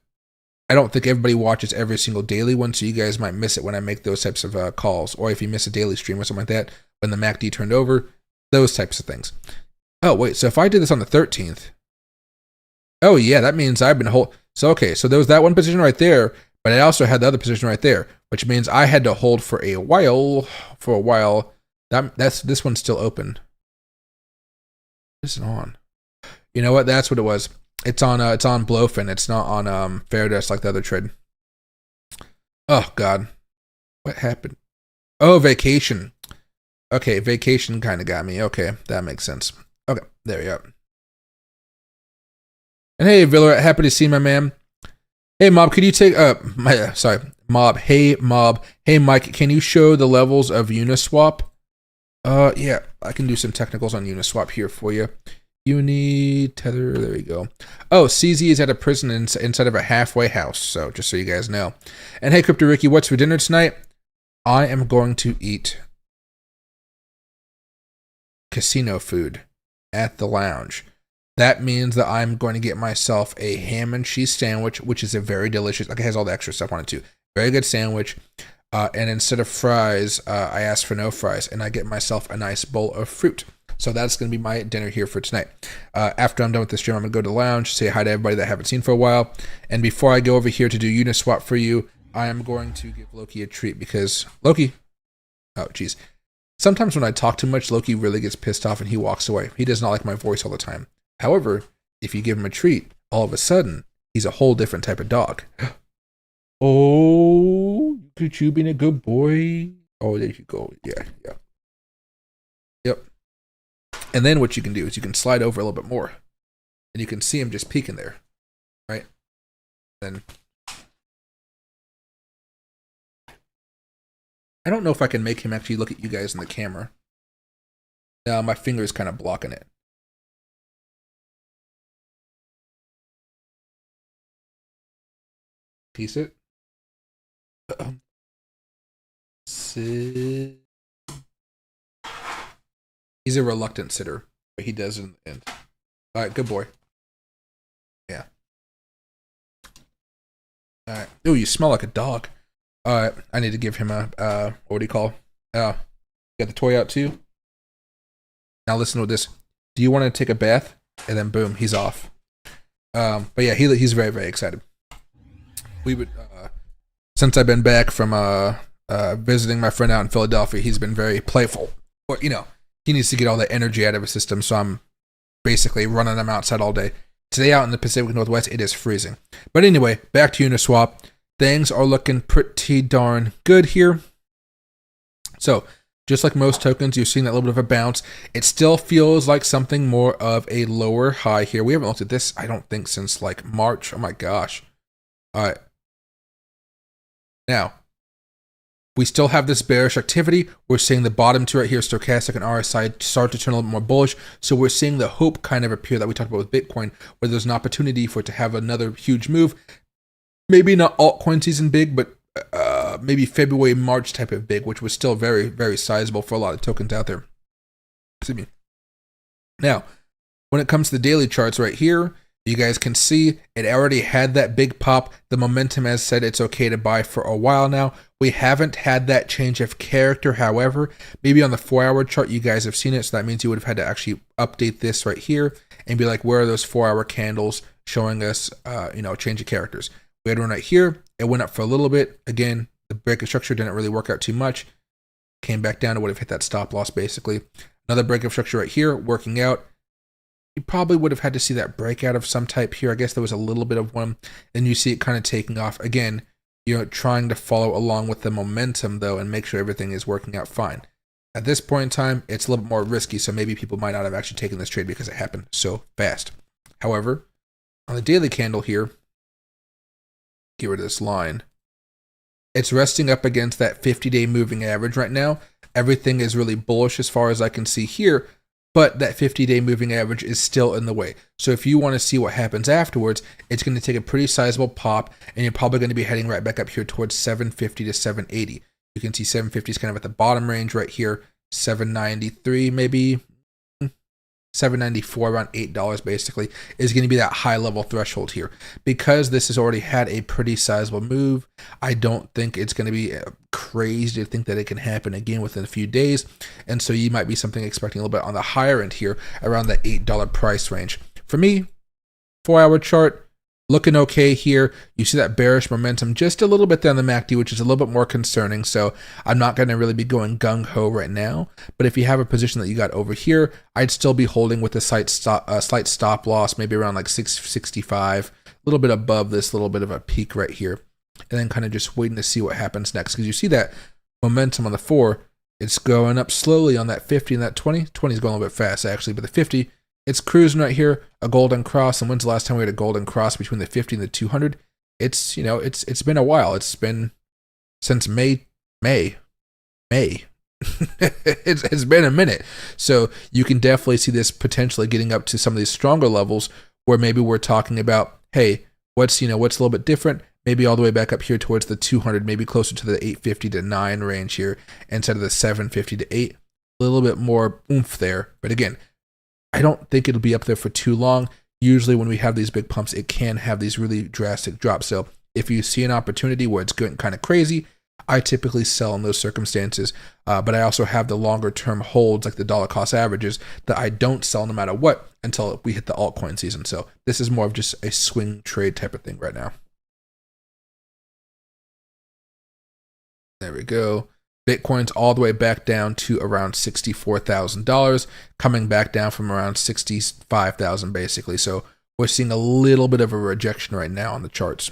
Speaker 1: I don't think everybody watches every single daily one, so you guys might miss it when I make those types of calls, or if you miss a daily stream or something like that, when the MACD turned over, those types of things. Oh, wait, so if I did this on the 13th, oh yeah, that means I've been so okay, so there was that one position right there, but I also had the other position right there, which means I had to hold for a while, this one's still open. Is it on? You know what? That's what it was. It's on Blowfin. It's not on Fairdesk like the other trade. Oh God, what happened? Oh, vacation. Okay, vacation kind of got me. Okay, that makes sense. Okay, there we go. And hey, Villa, happy to see my man. Hey, Mob, could you take Mob. Hey, Mob. Hey, Mike, can you show the levels of Uniswap? Yeah, I can do some technicals on Uniswap here for you. Uni, tether, there we go. Oh, CZ is at a prison inside of a halfway house, so just so you guys know. And hey, Crypto Ricky, what's for dinner tonight? I am going to eat casino food at the lounge. That means that I'm going to get myself a ham and cheese sandwich, which is a very delicious, like it has all the extra stuff on it too. Very good sandwich. And instead of fries, I asked for no fries, and I get myself a nice bowl of fruit. So that's going to be my dinner here for tonight. After I'm done with this stream, I'm going to go to the lounge, say hi to everybody that I haven't seen for a while. And before I go over here to do Uniswap for you, I am going to give Loki a treat because Loki, oh geez. Sometimes when I talk too much, Loki really gets pissed off and he walks away. He does not like my voice all the time. However, if you give him a treat, all of a sudden, he's a whole different type of dog. Oh, look at you being a good boy. Oh, there you go. Yeah. Yep. And then what you can do is you can slide over a little bit more. And you can see him just peeking there. Right? Then I don't know if I can make him actually look at you guys in the camera. No, my finger is kind of blocking it. Piece it. Sit. He's a reluctant sitter, but he does in the end. All right, good boy. Yeah. All right. Oh, you smell like a dog. All right, I need to give him a what do you call? Got the toy out too. Now listen to this. Do you want to take a bath? And then boom, he's off. But yeah, he's very, very excited. We would since I've been back from visiting my friend out in Philadelphia, he's been very playful. But you know, he needs to get all that energy out of his system, so I'm basically running him outside all day. Today out in the Pacific Northwest, it is freezing. But anyway, back to Uniswap. Things are looking pretty darn good here. So, just like most tokens, you're seeing that little bit of a bounce. It still feels like something more of a lower high here. We haven't looked at this, I don't think, since like March. Oh my gosh. All right. Now, we still have this bearish activity. We're seeing the bottom two right here, stochastic and RSI, start to turn a little bit more bullish. So we're seeing the hope kind of appear that we talked about with Bitcoin, where there's an opportunity for it to have another huge move. Maybe not altcoin season big, but maybe February, March type of big, which was still very, very sizable for a lot of tokens out there. Excuse me. Now, when it comes to the daily charts right here, you guys can see it already had that big pop. The momentum has said it's okay to buy for a while now. We haven't had that change of character. However, maybe on the 4-hour chart, you guys have seen it. So that means you would have had to actually update this right here and be like, where are those 4-hour candles showing us, change of characters? We had one right here. It went up for a little bit. Again, the break of structure didn't really work out too much. Came back down. It would have hit that stop loss basically. Another break of structure right here, working out. You probably would have had to see that breakout of some type here. I guess there was a little bit of one. And you see it kind of taking off. Again, trying to follow along with the momentum though and make sure everything is working out fine. At this point in time, it's a little bit more risky. So maybe people might not have actually taken this trade because it happened so fast. However, on the daily candle here, get rid of this line. It's resting up against that 50-day moving average right now. Everything is really bullish as far as I can see here, but that 50-day moving average is still in the way. So if you want to see what happens afterwards, it's going to take a pretty sizable pop, and you're probably going to be heading right back up here towards 750 to 780. You can see 750 is kind of at the bottom range right here, 793 maybe. 794, around $8 basically, is going to be that high level threshold here. Because this has already had a pretty sizable move, I don't think it's going to be crazy to think that it can happen again within a few days. And so you might be something expecting a little bit on the higher end here, around that $8 price range. For me, 4-hour chart, looking okay here. You see that bearish momentum just a little bit down the MACD, which is a little bit more concerning. So I'm not going to really be going gung-ho right now. But if you have a position that you got over here, I'd still be holding with a slight stop loss, maybe around like 665, a little bit above this little bit of a peak right here. And then kind of just waiting to see what happens next. Because you see that momentum on the 4, it's going up slowly on that 50 and that 20. 20 is going a little bit fast actually, but the 50, it's cruising right here, a golden cross. And when's the last time we had a golden cross between the 50 and the 200? It's, it's been a while. It's been since May. It's been a minute. So you can definitely see this potentially getting up to some of these stronger levels where maybe we're talking about, hey, what's a little bit different? Maybe all the way back up here towards the 200, maybe closer to the 850 to 9 range here instead of the 750 to 8. A little bit more oomph there. But again, I don't think it'll be up there for too long. Usually when we have these big pumps, it can have these really drastic drops. So if you see an opportunity where it's going kind of crazy, I typically sell in those circumstances. But I also have the longer term holds, like the dollar cost averages, that I don't sell no matter what until we hit the altcoin season. So this is more of just a swing trade type of thing right now. There we go. Bitcoin's all the way back down to around $64,000, coming back down from around 65,000 basically. So we're seeing a little bit of a rejection right now on the charts.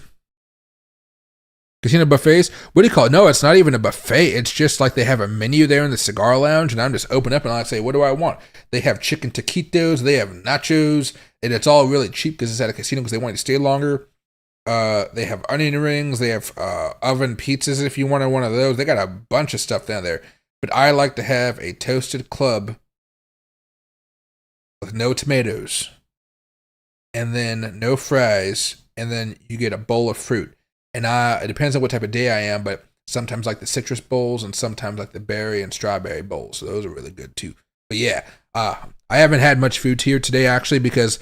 Speaker 1: Casino buffets, what do you call it? No, it's not even a buffet. It's just like they have a menu there in the cigar lounge, and I'm just open up and I say, what do I want? They have chicken taquitos, they have nachos, and it's all really cheap because it's at a casino because they want you to stay longer. They have onion rings, they have oven pizzas if you wanted one of those. They got a bunch of stuff down there. But I like to have a toasted club with no tomatoes, and then no fries, and then you get a bowl of fruit. And it depends on what type of day I am, but sometimes like the citrus bowls and sometimes like the berry and strawberry bowls. So those are really good too. But yeah, I haven't had much food here today actually because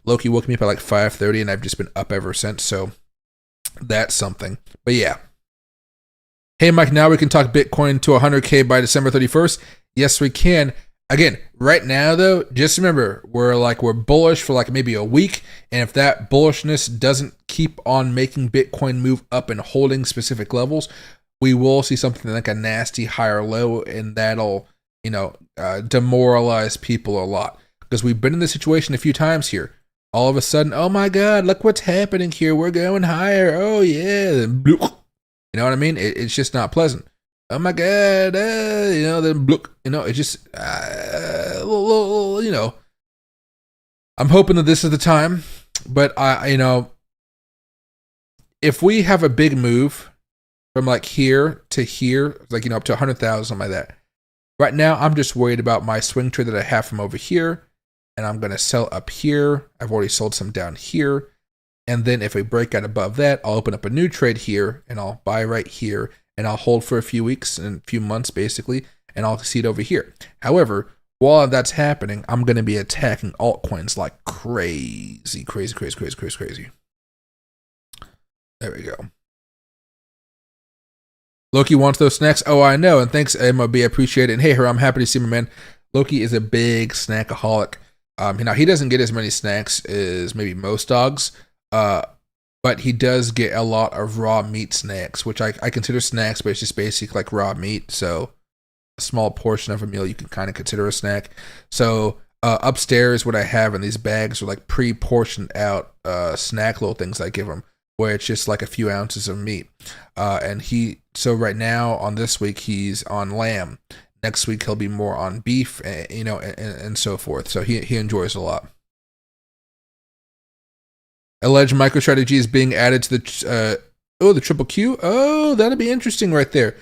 Speaker 1: Loki woke me up at like 5:30 and I've just been up ever since. So that's something. But yeah. Hey, Mike, now we can talk Bitcoin to 100K by December 31st. Yes, we can. Again, right now though, just remember, we're bullish for like maybe a week. And if that bullishness doesn't keep on making Bitcoin move up and holding specific levels, we will see something like a nasty higher low, and that'll, demoralize people a lot. Because we've been in this situation a few times here. All of a sudden, oh my God, look what's happening here. We're going higher. Oh yeah. You know what I mean? It's just not pleasant. Oh my God, then look, it's just, I'm hoping that this is the time, but if we have a big move from like here to here, like, up to 100,000, something like that. Right now, I'm just worried about my swing trade that I have from over here, and I'm going to sell up here. I've already sold some down here. And then if we break out above that, I'll open up a new trade here, and I'll buy right here. And I'll hold for a few weeks and a few months, basically, and I'll see it over here. However, while that's happening, I'm going to be attacking altcoins like crazy. There we go. Loki wants those snacks. Oh, I know. And thanks, MOB. I appreciate it. And hey, I'm happy to see my man. Loki is a big snackaholic. He doesn't get as many snacks as maybe most dogs. But he does get a lot of raw meat snacks, which I consider snacks, but it's just basic like raw meat. So a small portion of a meal you can kind of consider a snack. So upstairs, what I have in these bags are like pre-portioned out snack little things I give him, where it's just like a few ounces of meat. So right now on this week, he's on lamb. Next week, he'll be more on beef, and so forth. So he enjoys a lot. Alleged microstrategy is being added to the triple Q. Oh, that'll be interesting right there.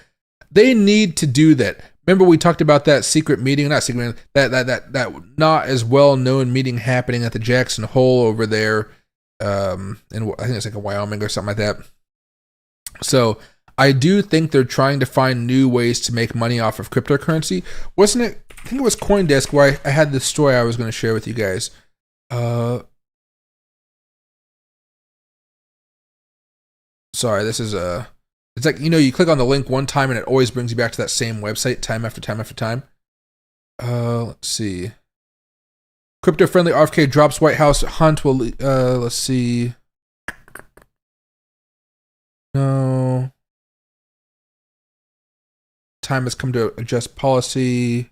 Speaker 1: They need to do that. Remember we talked about that secret meeting, not secret, that not as well known meeting happening at the Jackson Hole over there, and I think it's like in Wyoming or something like that. So I do think they're trying to find new ways to make money off of cryptocurrency. Wasn't it? I think it was CoinDesk where I had this story I was going to share with you guys. Sorry, this is it's like, you click on the link one time and it always brings you back to that same website time after time after time. Let's see. Crypto-friendly RFK drops White House hunt will, let's see. No. Time has come to adjust policy.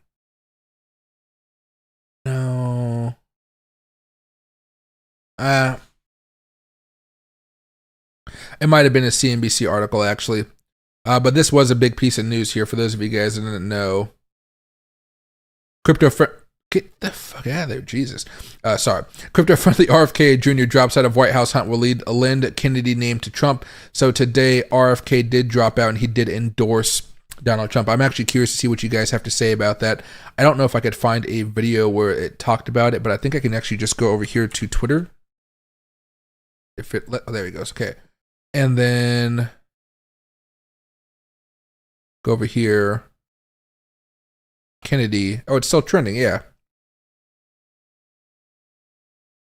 Speaker 1: No. It might have been a CNBC article, actually. But this was a big piece of news here for those of you guys that didn't know. Get the fuck out of there, Jesus. Sorry. Crypto-friendly RFK Jr. drops out of White House hunt will lend Kennedy name to Trump. So today, RFK did drop out and he did endorse Donald Trump. I'm actually curious to see what you guys have to say about that. I don't know if I could find a video where it talked about it, but I think I can actually just go over here to Twitter. Oh, there he goes. Okay. And then go over here. Kennedy. Oh, it's still trending. Yeah.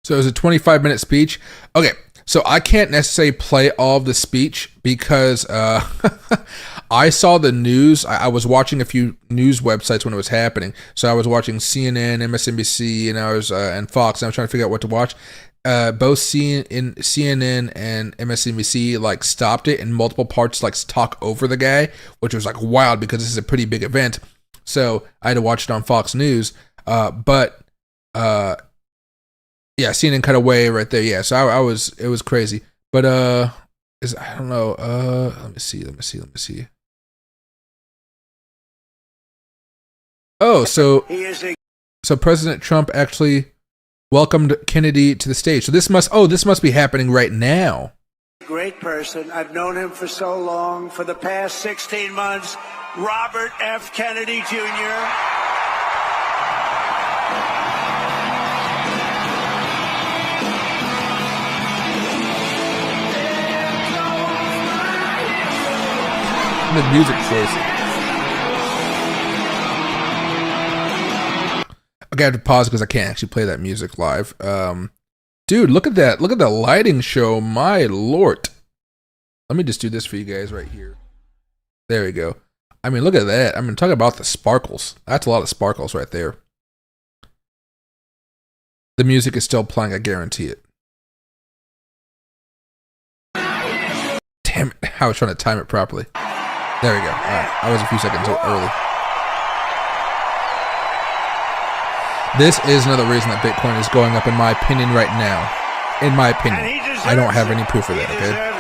Speaker 1: So it was a 25-minute speech. Okay, so I can't necessarily play all of the speech because I saw the news. I was watching a few news websites when it was happening. So I was watching CNN, MSNBC, and Fox, and I was trying to figure out what to watch. Both CNN and MSNBC like stopped it in multiple parts, like talk over the guy, which was like wild because this is a pretty big event. So I had to watch it on Fox News. Yeah, CNN cut away right there. Yeah, so it was crazy. But I don't know. Let me see. Oh, so President Trump actually welcomed Kennedy to the stage. So this must be happening right now.
Speaker 2: Great person. I've known him for so long. For the past 16 months, Robert F. Kennedy Jr.
Speaker 1: The music choice. Okay, I have to pause because I can't actually play that music live. Dude, look at that. Look at the lighting show. My lord. Let me just do this for you guys right here. There we go. I mean, look at that. I mean, talk about the sparkles. That's a lot of sparkles right there. The music is still playing, I guarantee it. Damn it. I was trying to time it properly. There we go. All right. I was a few seconds early. This is another reason that Bitcoin is going up, in my opinion, right now. In my opinion. I don't have any proof of that, okay?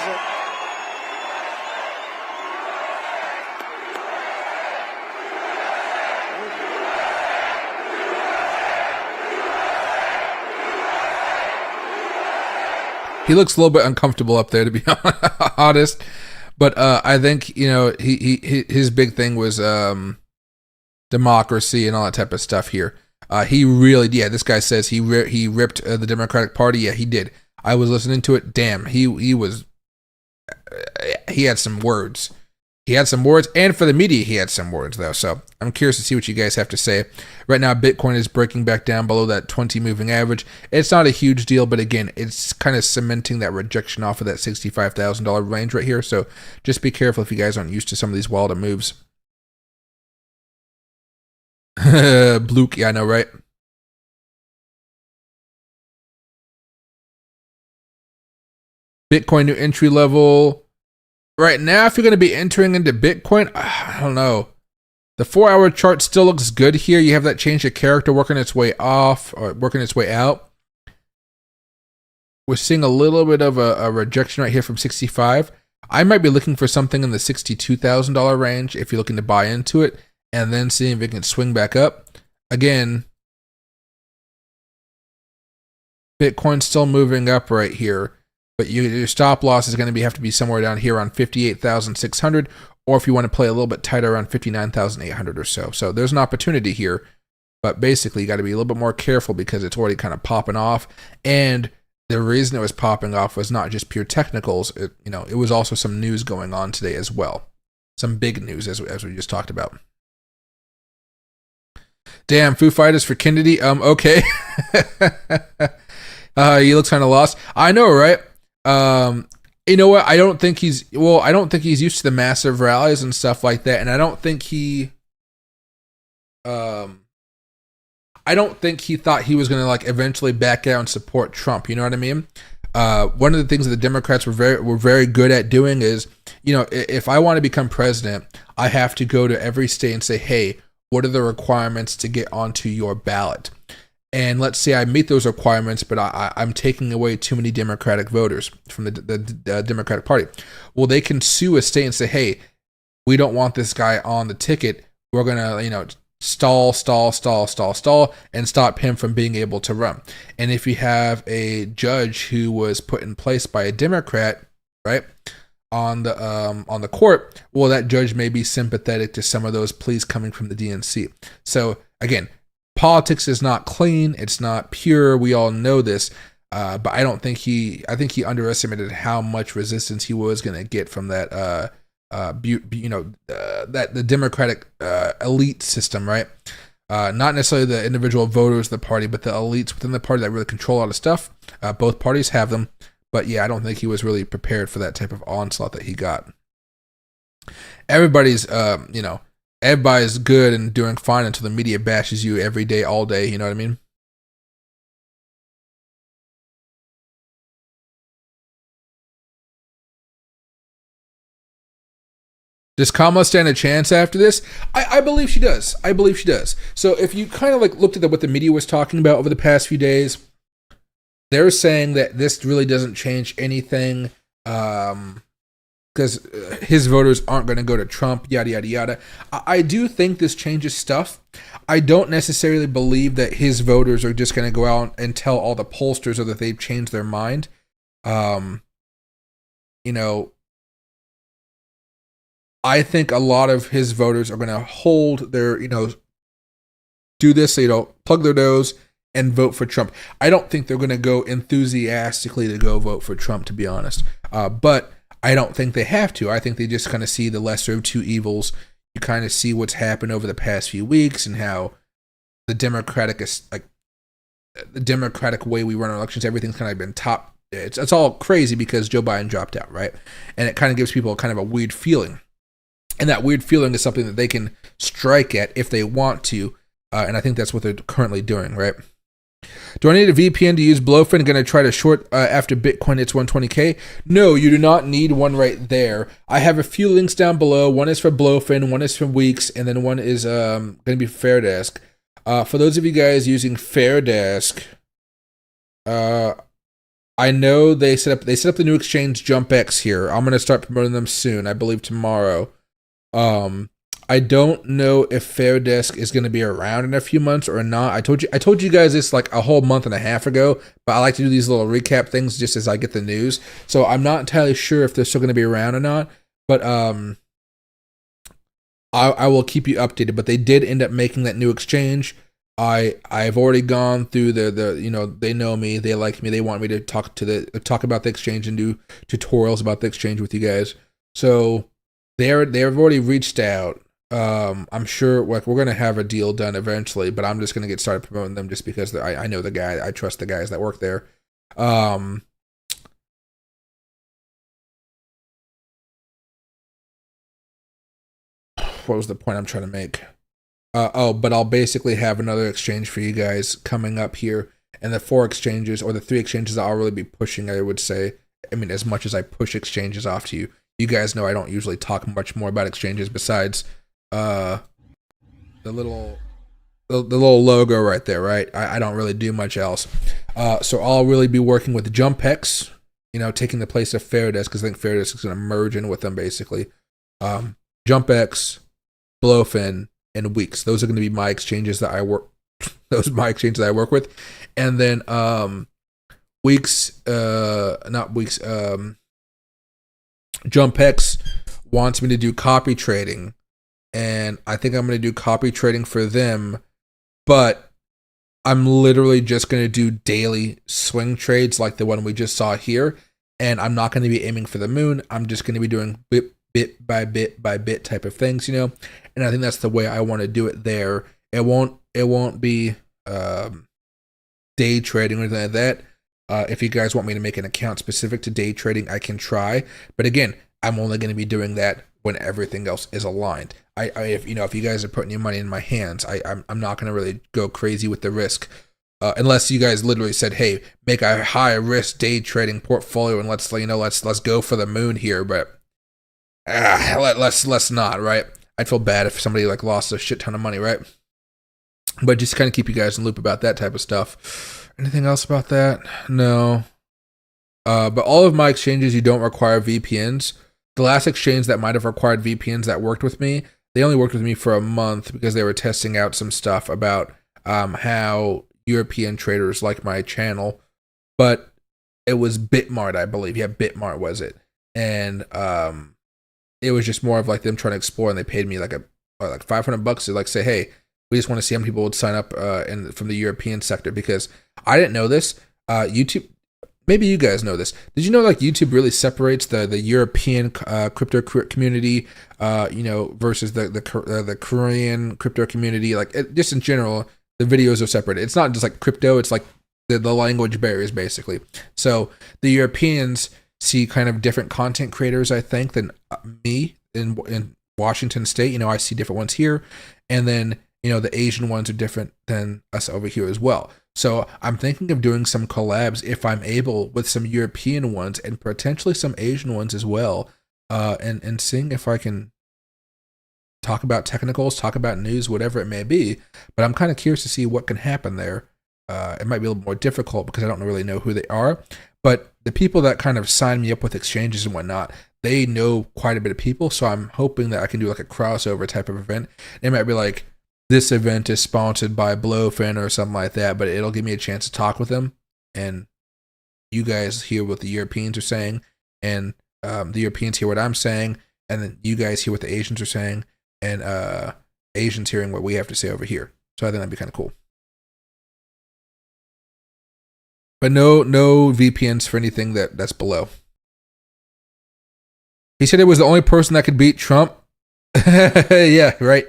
Speaker 1: He looks a little bit uncomfortable up there, to be honest. But I think, his big thing was democracy and all that type of stuff here. He really, this guy says he ripped the Democratic Party. Yeah, he did. I was listening to it. Damn, he had some words. He had some words, and for the media, he had some words, though. So I'm curious to see what you guys have to say. Right now, Bitcoin is breaking back down below that 20 moving average. It's not a huge deal, but again, it's kind of cementing that rejection off of that $65,000 range right here. So just be careful if you guys aren't used to some of these wilder moves. Blook, yeah, I know, right? Bitcoin new entry level. Right now, if you're going to be entering into Bitcoin, I don't know. The 4-hour chart still looks good here. You have that change of character working its way off or working its way out. We're seeing a little bit of a rejection right here from 65. I might be looking for something in the $62,000 range if you're looking to buy into it, and then seeing if it can swing back up. Again, Bitcoin's still moving up right here. But your stop loss is going to have to be somewhere down here around 58,600, or if you want to play a little bit tighter, around 59,800 or so. So there's an opportunity here, but basically you got to be a little bit more careful because it's already kind of popping off. And the reason it was popping off was not just pure technicals. It was also some news going on today as well. Some big news, as we just talked about. Damn, Foo Fighters for Kennedy. Okay. He looks kind of lost. I know, right? You know what? I don't think he's used to the massive rallies and stuff like that, and I don't think he thought he was going to like eventually back out and support Trump. You know what I mean? One of the things that the Democrats were very good at doing is, if I want to become president, I have to go to every state and say, hey, what are the requirements to get onto your ballot? And let's say I meet those requirements, but I'm taking away too many Democratic voters from the Democratic Party. Well, they can sue a state and say, hey, we don't want this guy on the ticket. We're going to, stall, and stop him from being able to run. And if you have a judge who was put in place by a Democrat, right, on the court, well, that judge may be sympathetic to some of those pleas coming from the DNC. So again, politics is not clean, it's not pure. We all know this. But I think he underestimated how much resistance he was going to get from that, that the Democratic elite system, right? Not necessarily the individual voters of the party, but the elites within the party that really control all the stuff. Both parties have them, but yeah, I don't think he was really prepared for that type of onslaught that he got. Everybody's good and doing fine until the media bashes you every day, all day. You know what I mean? Does Kamala stand a chance after this? I believe she does. I believe she does. So if you kind of like looked at what the media was talking about over the past few days, they're saying that this really doesn't change anything because his voters aren't going to go to Trump, yada, yada, yada. I do think this changes stuff. I don't necessarily believe that his voters are just going to go out and tell all the pollsters or that they've changed their mind. I think a lot of his voters are going to hold their, do this, plug their nose and vote for Trump. I don't think they're going to go enthusiastically to go vote for Trump, to be honest. But I don't think they have to. I think they just kind of see the lesser of two evils. You kind of see what's happened over the past few weeks and how the Democratic way we run our elections, everything's kind of been top. It's all crazy because Joe Biden dropped out, right? And it kind of gives people kind of a weird feeling. And that weird feeling is something that they can strike at if they want to. And I think that's what they're currently doing, right? Do I need a VPN to use Blowfin? Going to try to short after Bitcoin hits 120K? No, you do not need one right there. I have a few links down below. One is for Blowfin, one is for Weeks, and then one is going to be Fairdesk. For those of you guys using Fairdesk, I know they set up the new exchange JumpX here. I'm going to start promoting them soon. I believe tomorrow. I don't know if Fairdesk is going to be around in a few months or not. I told you guys this like a whole month and a half ago, but I like to do these little recap things just as I get the news. So I'm not entirely sure if they're still going to be around or not, but I will keep you updated. But they did end up making that new exchange. I've already gone through the they know me, they like me, they want me to talk about the exchange and do tutorials about the exchange with you guys. So they've already reached out. I'm sure we're going to have a deal done eventually, but I'm just going to get started promoting them just because I know the guy. I trust the guys that work there. What was the point I'm trying to make? But I'll basically have another exchange for you guys coming up here. And the 4 exchanges or the 3 exchanges I'll really be pushing, I would say. I mean, as much as I push exchanges off to you. You guys know I don't usually talk much more about exchanges besides the little logo right there, right? I don't really do much else. So I'll really be working with JumpX, taking the place of Fairdesk because I think Fairdesk is going to merge in with them basically. JumpX, Blowfin, and Weeks. Those are going to be my exchanges that I work. Those are my exchanges that I work with, and then JumpX wants me to do copy trading, and I think I'm going to do copy trading for them, but I'm literally just going to do daily swing trades like the one we just saw here, and I'm not going to be aiming for the moon. I'm just going to be doing bit by bit type of things, and I think that's the way I want to do it there. It won't be day trading or anything like that. If you guys want me to make an account specific to day trading, I can try. But again, I'm only going to be doing that when everything else is aligned. If you guys are putting your money in my hands, I'm not going to really go crazy with the risk, unless you guys literally said, "Hey, make a high risk day trading portfolio and let's go for the moon here." But let's not, right? I'd feel bad if somebody like lost a shit ton of money, right? But just kind of keep you guys in the loop about that type of stuff. Anything else about that? No. But all of my exchanges, you don't require VPNs. The last exchange that might have required VPNs that worked with me, they only worked with me for a month because they were testing out some stuff about how European traders like my channel. But it was Bitmart, I believe. Yeah, Bitmart was it. And it was just more of like them trying to explore, and they paid me like $500 to like say, hey, we just want to see how many people would sign up from the European sector, because I didn't know this. YouTube, maybe you guys know this. Did you know like YouTube really separates the European crypto community, versus the Korean crypto community? Like just in general, the videos are separated. It's not just like crypto. It's like the language barriers basically. So the Europeans see kind of different content creators, I think, than me in Washington State. I see different ones here, and then the Asian ones are different than us over here as well. So I'm thinking of doing some collabs, if I'm able, with some European ones and potentially some Asian ones as well, and seeing if I can talk about technicals, talk about news, whatever it may be. But I'm kind of curious to see what can happen there. It might be a little more difficult because I don't really know who they are. But the people that kind of sign me up with exchanges and whatnot, they know quite a bit of people. So I'm hoping that I can do like a crossover type of event. It might be like, this event is sponsored by Blowfin or something like that, but it'll give me a chance to talk with them. And you guys hear what the Europeans are saying, and the Europeans hear what I'm saying, and then you guys hear what the Asians are saying, and Asians hearing what we have to say over here. So I think that'd be kind of cool. But no VPNs for anything that's below. He said it was the only person that could beat Trump. Yeah, right.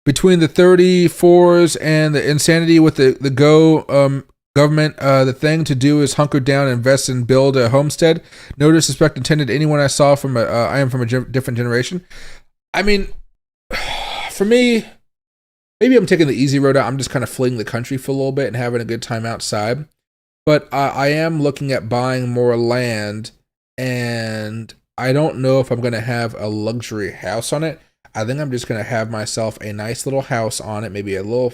Speaker 1: Between the 34s and the insanity with the government, the thing to do is hunker down, invest, and build a homestead. No disrespect intended to anyone I saw from I am from a different generation. I mean, for me, maybe I'm taking the easy road out. I'm just kind of fleeing the country for a little bit and having a good time outside. But I am looking at buying more land, and I don't know if I'm going to have a luxury house on it. I think I'm just going to have myself a nice little house on it, maybe a little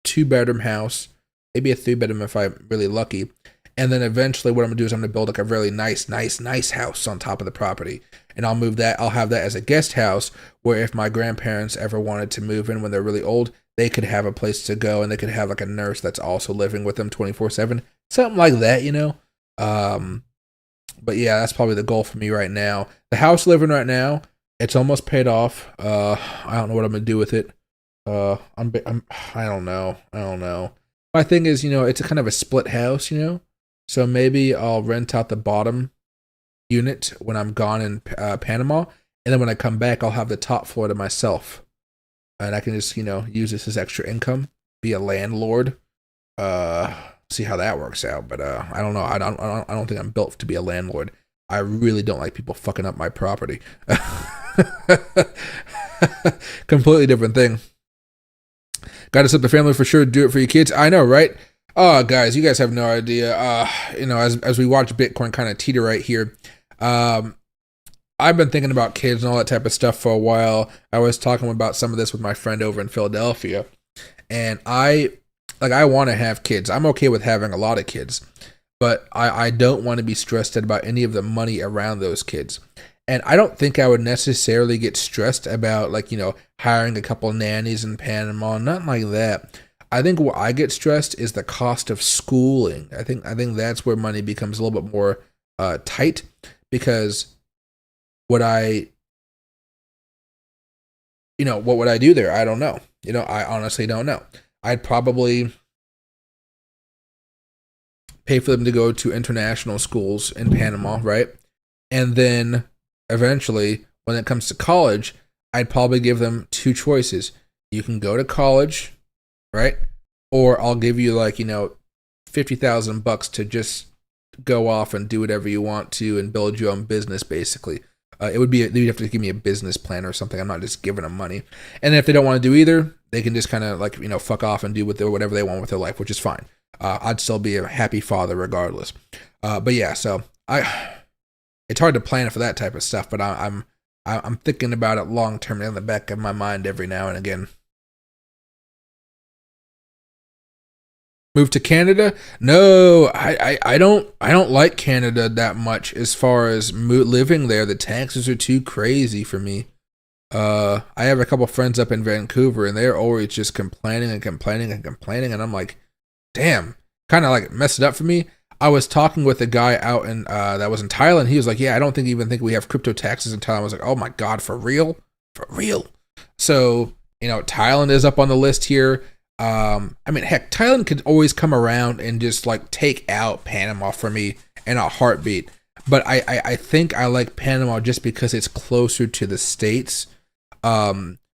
Speaker 1: 2-bedroom house, maybe a 3-bedroom if I'm really lucky. And then eventually what I'm going to do is I'm going to build like a really nice house on top of the property. And I'll move that. I'll have that as a guest house where if my grandparents ever wanted to move in when they're really old, they could have a place to go, and they could have like a nurse that's also living with them 24/7. Something like that, But yeah, that's probably the goal for me right now. The house living right now, it's almost paid off. I don't know what I'm gonna do with it. I don't know. My thing is, it's a kind of a split house, So maybe I'll rent out the bottom unit when I'm gone in Panama, and then when I come back, I'll have the top floor to myself, and I can just, use this as extra income, be a landlord. See how that works out. But I don't know. I don't think I'm built to be a landlord. I really don't like people fucking up my property. Completely different thing. Got to set the family for sure. Do it for your kids. I know, right? Oh, guys, you guys have no idea. As we watch Bitcoin kind of teeter right here, I've been thinking about kids and all that type of stuff for a while. I was talking about some of this with my friend over in Philadelphia, and I want to have kids. I'm okay with having a lot of kids, but I don't want to be stressed out about any of the money around those kids. And I don't think I would necessarily get stressed about hiring a couple nannies in Panama, nothing like that. I think what I get stressed is the cost of schooling. I think that's where money becomes a little bit more tight, because what would I do there? I don't know. I honestly don't know. I'd probably pay for them to go to international schools in Panama, right? And then eventually, when it comes to college, I'd probably give them 2 choices. You can go to college, right? Or I'll give you $50,000 to just go off and do whatever you want to and build your own business, basically. You'd have to give me a business plan or something. I'm not just giving them money. And if they don't want to do either, they can just kind of fuck off and do whatever they want with their life, which is fine. I'd still be a happy father regardless. But yeah, so it's hard to plan for that type of stuff, but I'm thinking about it long term in the back of my mind every now and again. Move to Canada? No, I don't like Canada that much as far as living there. The taxes are too crazy for me. I have a couple friends up in Vancouver, and they're always just complaining and complaining and complaining, and I'm like, damn, kind of like messed it up for me. I was talking with a guy out in that was in Thailand. He was like, yeah, I don't even think we have crypto taxes in Thailand. I was like, oh my god, for real, for real. So Thailand is up on the list here. I mean, heck, Thailand could always come around and just like take out Panama for me in a heartbeat. But I think I like Panama just because it's closer to the States.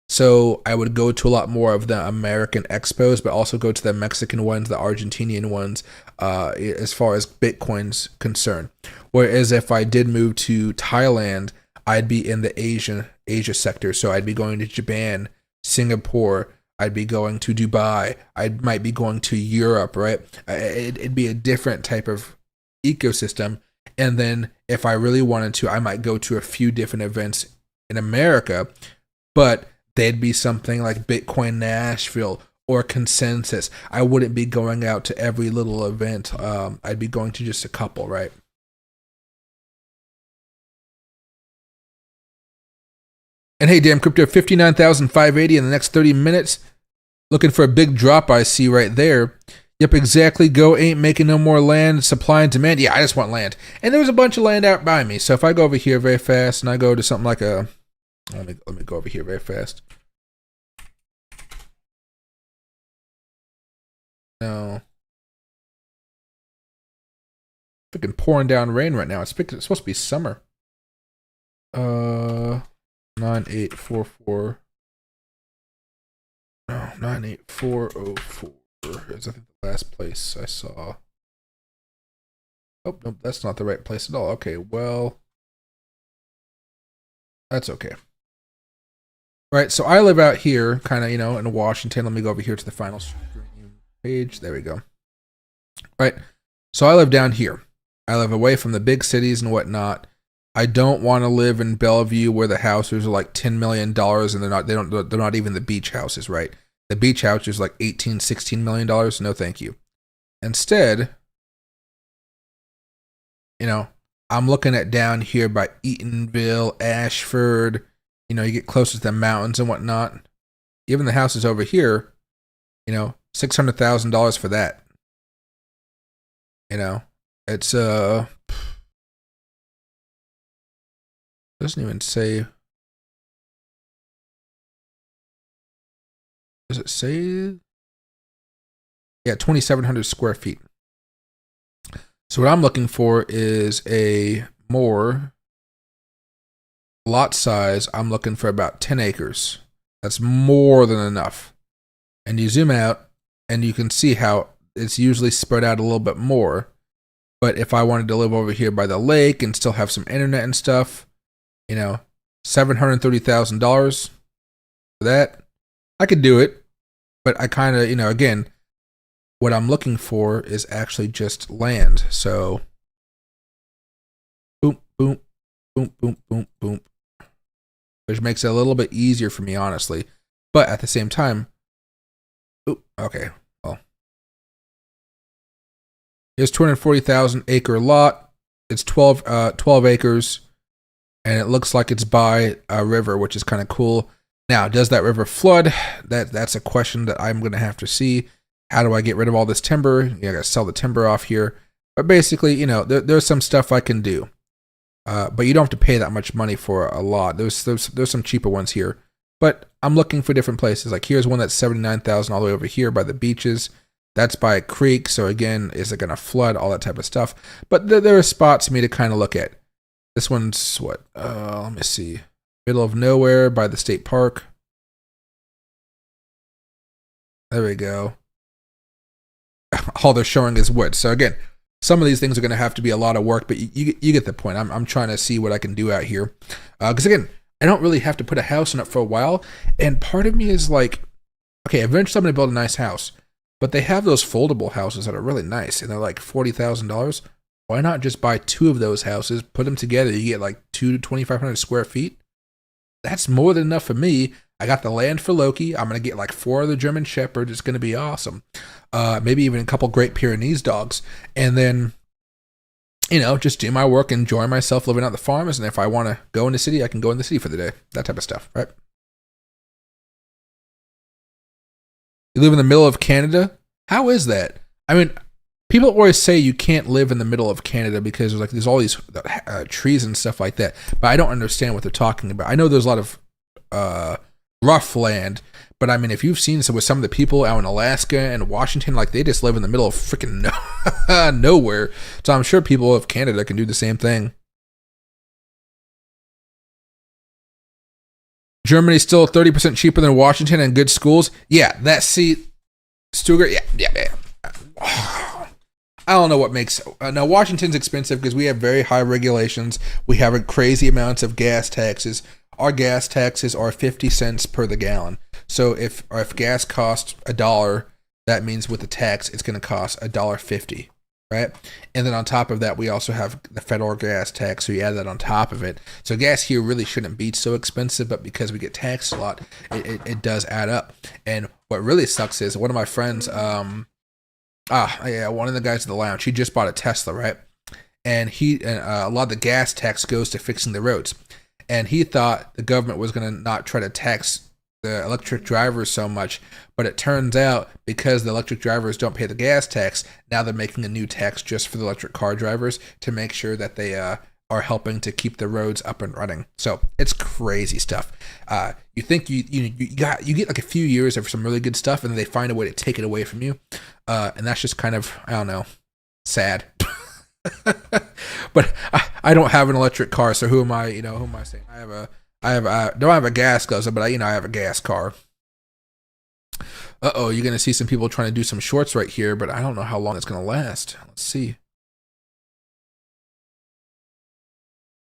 Speaker 1: So I would go to a lot more of the American expos, but also go to the Mexican ones, the Argentinian ones, as far as Bitcoin's concerned. Whereas if I did move to Thailand, I'd be in the Asia sector. So I'd be going to Japan, Singapore, I'd be going to Dubai, I might be going to Europe, right? It'd be a different type of ecosystem. And then if I really wanted to, I might go to a few different events in America, but they'd be something like Bitcoin Nashville or Consensus. I wouldn't be going out to every little event. I'd be going to just a couple, right? And hey, damn crypto, 59,580 in the next 30 minutes. Looking for a big drop I see right there. Yep, exactly. Go ain't making no more land. Supply and demand. Yeah, I just want land. And there was a bunch of land out by me. So if I go over here very fast and I go to something like a... Let me go over here very fast. No. Freaking pouring down rain right now. It's supposed to be summer. 9844. No, 98404 is I think the last place I saw. Oh, no, that's not the right place at all. Okay, well, that's okay. Right, so I live out here, kind of, in Washington. Let me go over here to the final stream page. There we go. Right, so I live down here. I live away from the big cities and whatnot. I don't want to live in Bellevue where the houses are like $10 million and they're not even the beach houses, right? The beach house is like $16 million. No, thank you. Instead, I'm looking at down here by Eatonville, Ashford. You get closer to the mountains and whatnot. Even the houses over here, $600,000 for that. It's doesn't even say. Does it say? Yeah, 2,700 square feet. So what I'm looking for is a more lot size. I'm looking for about 10 acres. That's more than enough. And you zoom out and you can see how it's usually spread out a little bit more. But if I wanted to live over here by the lake and still have some internet and stuff, $730,000 for that, I could do it. But I kind of, again, what I'm looking for is actually just land. So, boom, boom, boom, boom, boom, boom. Which makes it a little bit easier for me, honestly. But at the same time, okay, well. Here's 240,000 acre lot. It's 12 acres. And it looks like it's by a river, which is kind of cool. Now, does that river flood? That's a question that I'm going to have to see. How do I get rid of all this timber? I got to sell the timber off here. But basically, there's some stuff I can do. But you don't have to pay that much money for a lot. There's some cheaper ones here. But I'm looking for different places. Like here's one that's 79,000 all the way over here by the beaches. That's by a creek. So again, is it going to flood? All that type of stuff. But there are spots for me to kind of look at. This one's what? Let me see. Middle of nowhere by the state park. There we go. All they're showing is wood. So again, some of these things are going to have to be a lot of work, but you get the point. I'm trying to see what I can do out here. Because again, I don't really have to put a house in it for a while. And part of me is like, okay, eventually I'm going to build a nice house. But they have those foldable houses that are really nice. And they're like $40,000. Why not just buy two of those houses, put them together, you get like 2,500 square feet? That's more than enough for me. I got the land for Loki. I'm going to get like 4 of the German Shepherds. It's going to be awesome. Maybe even a couple Great Pyrenees dogs. And then, just do my work, enjoy myself living out the farms. And if I want to go in the city, I can go in the city for the day. That type of stuff, right? You live in the middle of Canada? How is that? I mean, people always say you can't live in the middle of Canada because there's all these trees and stuff like that. But I don't understand what they're talking about. I know there's a lot of rough land, but I mean, if you've seen with some of the people out in Alaska and Washington, like they just live in the middle of freaking nowhere. So I'm sure people of Canada can do the same thing. Germany's still 30% cheaper than Washington and good schools. Yeah, that seat, Stuttgart. Yeah. I don't know what makes. Now Washington's expensive because we have very high regulations. We have crazy amounts of gas taxes. Our gas taxes are 50 cents per the gallon. So if gas costs $1, that means with the tax it's going to cost $1.50. Right? And then on top of that, we also have the federal gas tax, so you add that on top of it. So gas here really shouldn't be so expensive, but because we get taxed a lot, it does add up. And what really sucks is one of my friends, one of the guys in the lounge, he just bought a Tesla, right? And a lot of the gas tax goes to fixing the roads. And he thought the government was going to not try to tax the electric drivers so much, but it turns out because the electric drivers don't pay the gas tax, now they're making a new tax just for the electric car drivers to make sure that they are helping to keep the roads up and running. So it's crazy stuff. You think you get like a few years of some really good stuff, and then they find a way to take it away from you, and that's just kind of, I don't know, sad. But I don't have an electric car, so who am I saying? I don't have a gas guzzler, but I have a gas car. You're going to see some people trying to do some shorts right here, but I don't know how long it's going to last. Let's see.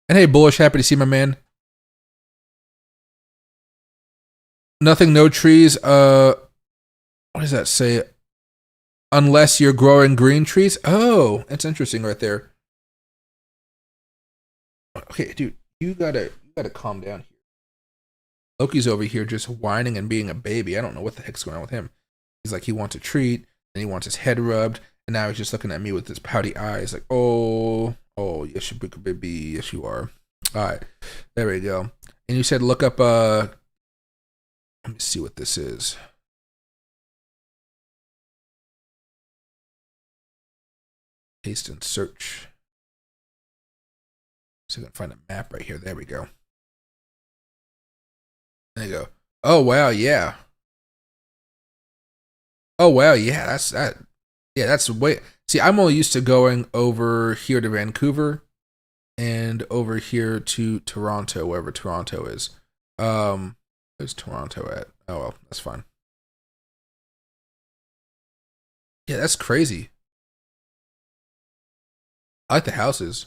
Speaker 1: And hey, Bullish, happy to see my man. Nothing, no trees. What does that say? Unless you're growing green trees. Oh, that's interesting right there. Okay, dude, you gotta calm down here. Loki's over here just whining and being a baby. I don't know what the heck's going on with him. He's like, he wants a treat, and he wants his head rubbed, and now he's just looking at me with his pouty eyes like, oh, yes, you big baby, yes, you are. All right, there we go. And you said look up, let me see what this is. Paste and search. So I can find a map right here. There we go. There you go. Oh wow, yeah. Oh wow, yeah. That's that. Yeah, that's way. See, I'm only used to going over here to Vancouver, and over here to Toronto, wherever Toronto is. Where's Toronto at? Oh well, that's fine. Yeah, that's crazy. I like the houses.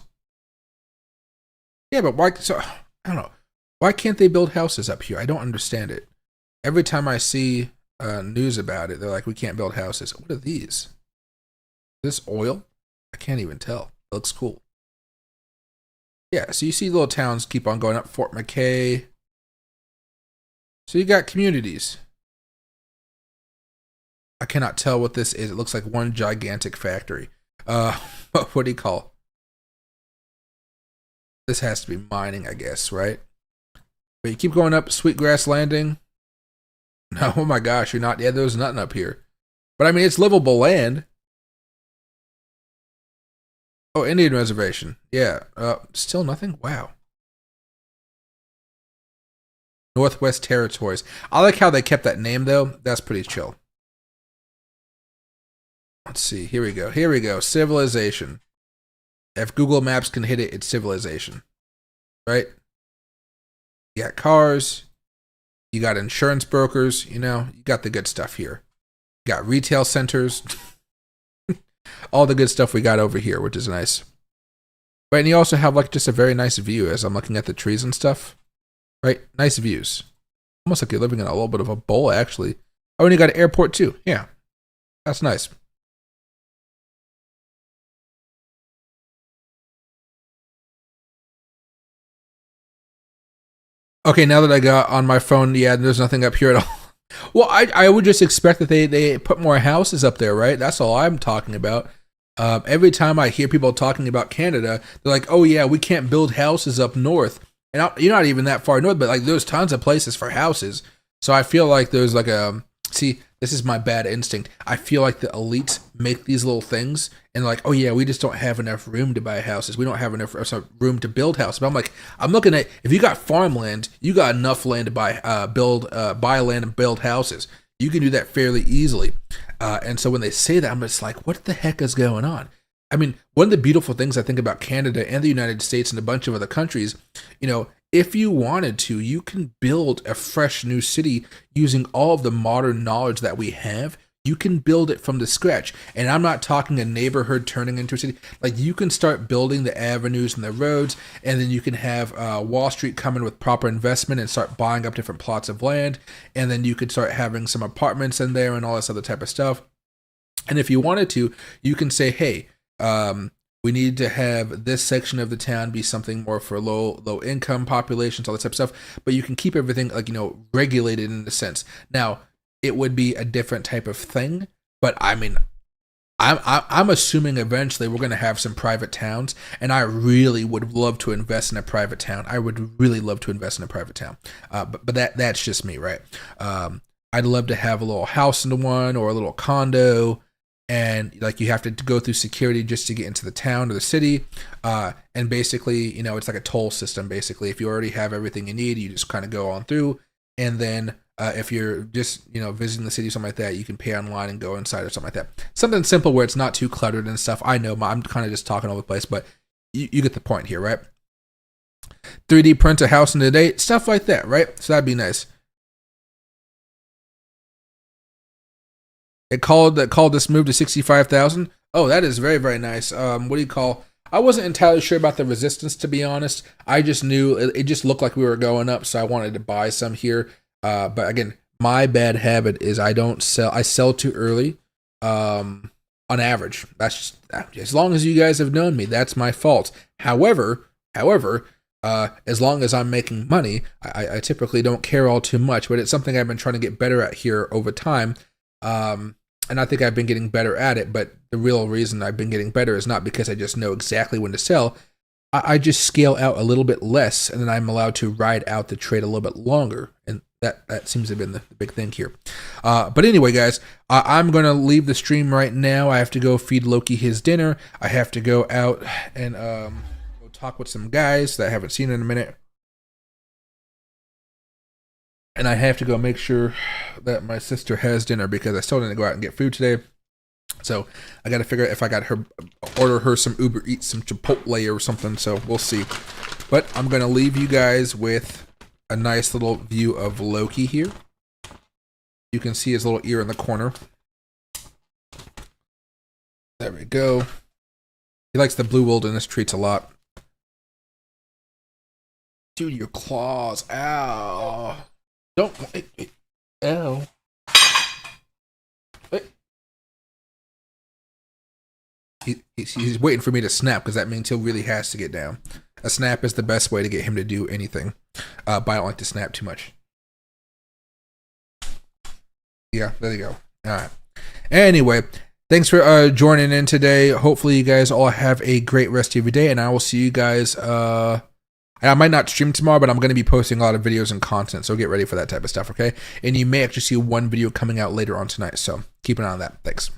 Speaker 1: Yeah, but why? So I don't know. Why can't they build houses up here? I don't understand it. Every time I see news about it, they're like, we can't build houses. What are these? Is this oil? I can't even tell. It looks cool. Yeah, so you see little towns keep on going up. Fort McKay. So you got communities. I cannot tell what this is. It looks like one gigantic factory. What do you call? This has to be mining, I guess, right? But you keep going up, Sweetgrass Landing. No, oh my gosh, you're not. Yeah, there's nothing up here. But I mean, it's livable land. Oh, Indian Reservation. Yeah, still nothing? Wow. Northwest Territories. I like how they kept that name, though. That's pretty chill. Let's see. Here we go. Here we go. Civilization. If Google Maps can hit it, it's civilization. Right? You got cars. You got insurance brokers. You got the good stuff here. You got retail centers. All the good stuff we got over here, which is nice. Right, and you also have like just a very nice view as I'm looking at the trees and stuff. Right? Nice views. Almost like you're living in a little bit of a bowl, actually. Oh, and you got an airport too. Yeah. That's nice. Okay, now that I got on my phone, yeah, there's nothing up here at all. Well, I would just expect that they put more houses up there, right? That's all I'm talking about. Every time I hear people talking about Canada, they're like, oh yeah, we can't build houses up north. And you're not even that far north, but like there's tons of places for houses. So I feel like there's like see, this is my bad instinct. I feel like the elites make these little things and like, oh yeah, we just don't have enough room to buy houses. We don't have enough room to build houses. But I'm like, I'm looking at, if you got farmland, you got enough land to buy land and build houses. You can do that fairly easily. And so when they say that, I'm just like, what the heck is going on? I mean, one of the beautiful things I think about Canada and the United States and a bunch of other countries, you know, if you wanted to, you can build a fresh new city using all of the modern knowledge that we have. You can build it from the scratch. And I'm not talking a neighborhood turning into a city. Like, you can start building the avenues and the roads, and then you can have Wall Street come in with proper investment and start buying up different plots of land. And then you could start having some apartments in there and all this other type of stuff. And if you wanted to, you can say, hey, we need to have this section of the town be something more for low income populations, all that type of stuff. But you can keep everything, like, you know, regulated in a sense. Now, it would be a different type of thing, but I mean, I'm assuming eventually we're going to have some private towns, and I really would love to invest in a private town. I would really love to invest in a private town, but that's just me, right? I'd love to have a little house in one or a little condo. And like, you have to go through security just to get into the town or the city. And basically, you know, it's like a toll system. Basically, if you already have everything you need, you just kind of go on through. And then if you're just, you know, visiting the city or something like that, you can pay online and go inside or something like that. Something simple where it's not too cluttered and stuff. I know I'm kind of just talking all over the place, but you get the point here, right? 3D print a house in a day, stuff like that, right? So that'd be nice. It called this move to 65,000. Oh, that is very, very nice. What do you call? I wasn't entirely sure about the resistance, to be honest. I just knew it just looked like we were going up, so I wanted to buy some here. But again, my bad habit is I don't sell. I sell too early. On average, that's just, as long as you guys have known me, that's my fault. However, as long as I'm making money, I typically don't care all too much. But it's something I've been trying to get better at here over time. And I think I've been getting better at it, but the real reason I've been getting better is not because I just know exactly when to sell. I just scale out a little bit less, and then I'm allowed to ride out the trade a little bit longer. And that seems to have been the big thing here. But anyway, guys, I'm going to leave the stream right now. I have to go feed Loki his dinner. I have to go out and go talk with some guys that I haven't seen in a minute. And I have to go make sure that my sister has dinner because I still didn't go out and get food today. So I got to figure out if I got her, order her some Uber Eats, some Chipotle or something. So we'll see. But I'm going to leave you guys with a nice little view of Loki here. You can see his little ear in the corner. There we go. He likes the blue wilderness treats a lot. Dude, your claws. Ow. Don't. Ow. He's waiting for me to snap because that means he really has to get down. A snap is the best way to get him to do anything. But I don't like to snap too much. Yeah, there you go. All right. Anyway, thanks for joining in today. Hopefully you guys all have a great rest of your day, and I will see you guys. I might not stream tomorrow, but I'm going to be posting a lot of videos and content, so get ready for that type of stuff, okay? And you may actually see one video coming out later on tonight, so keep an eye on that. Thanks.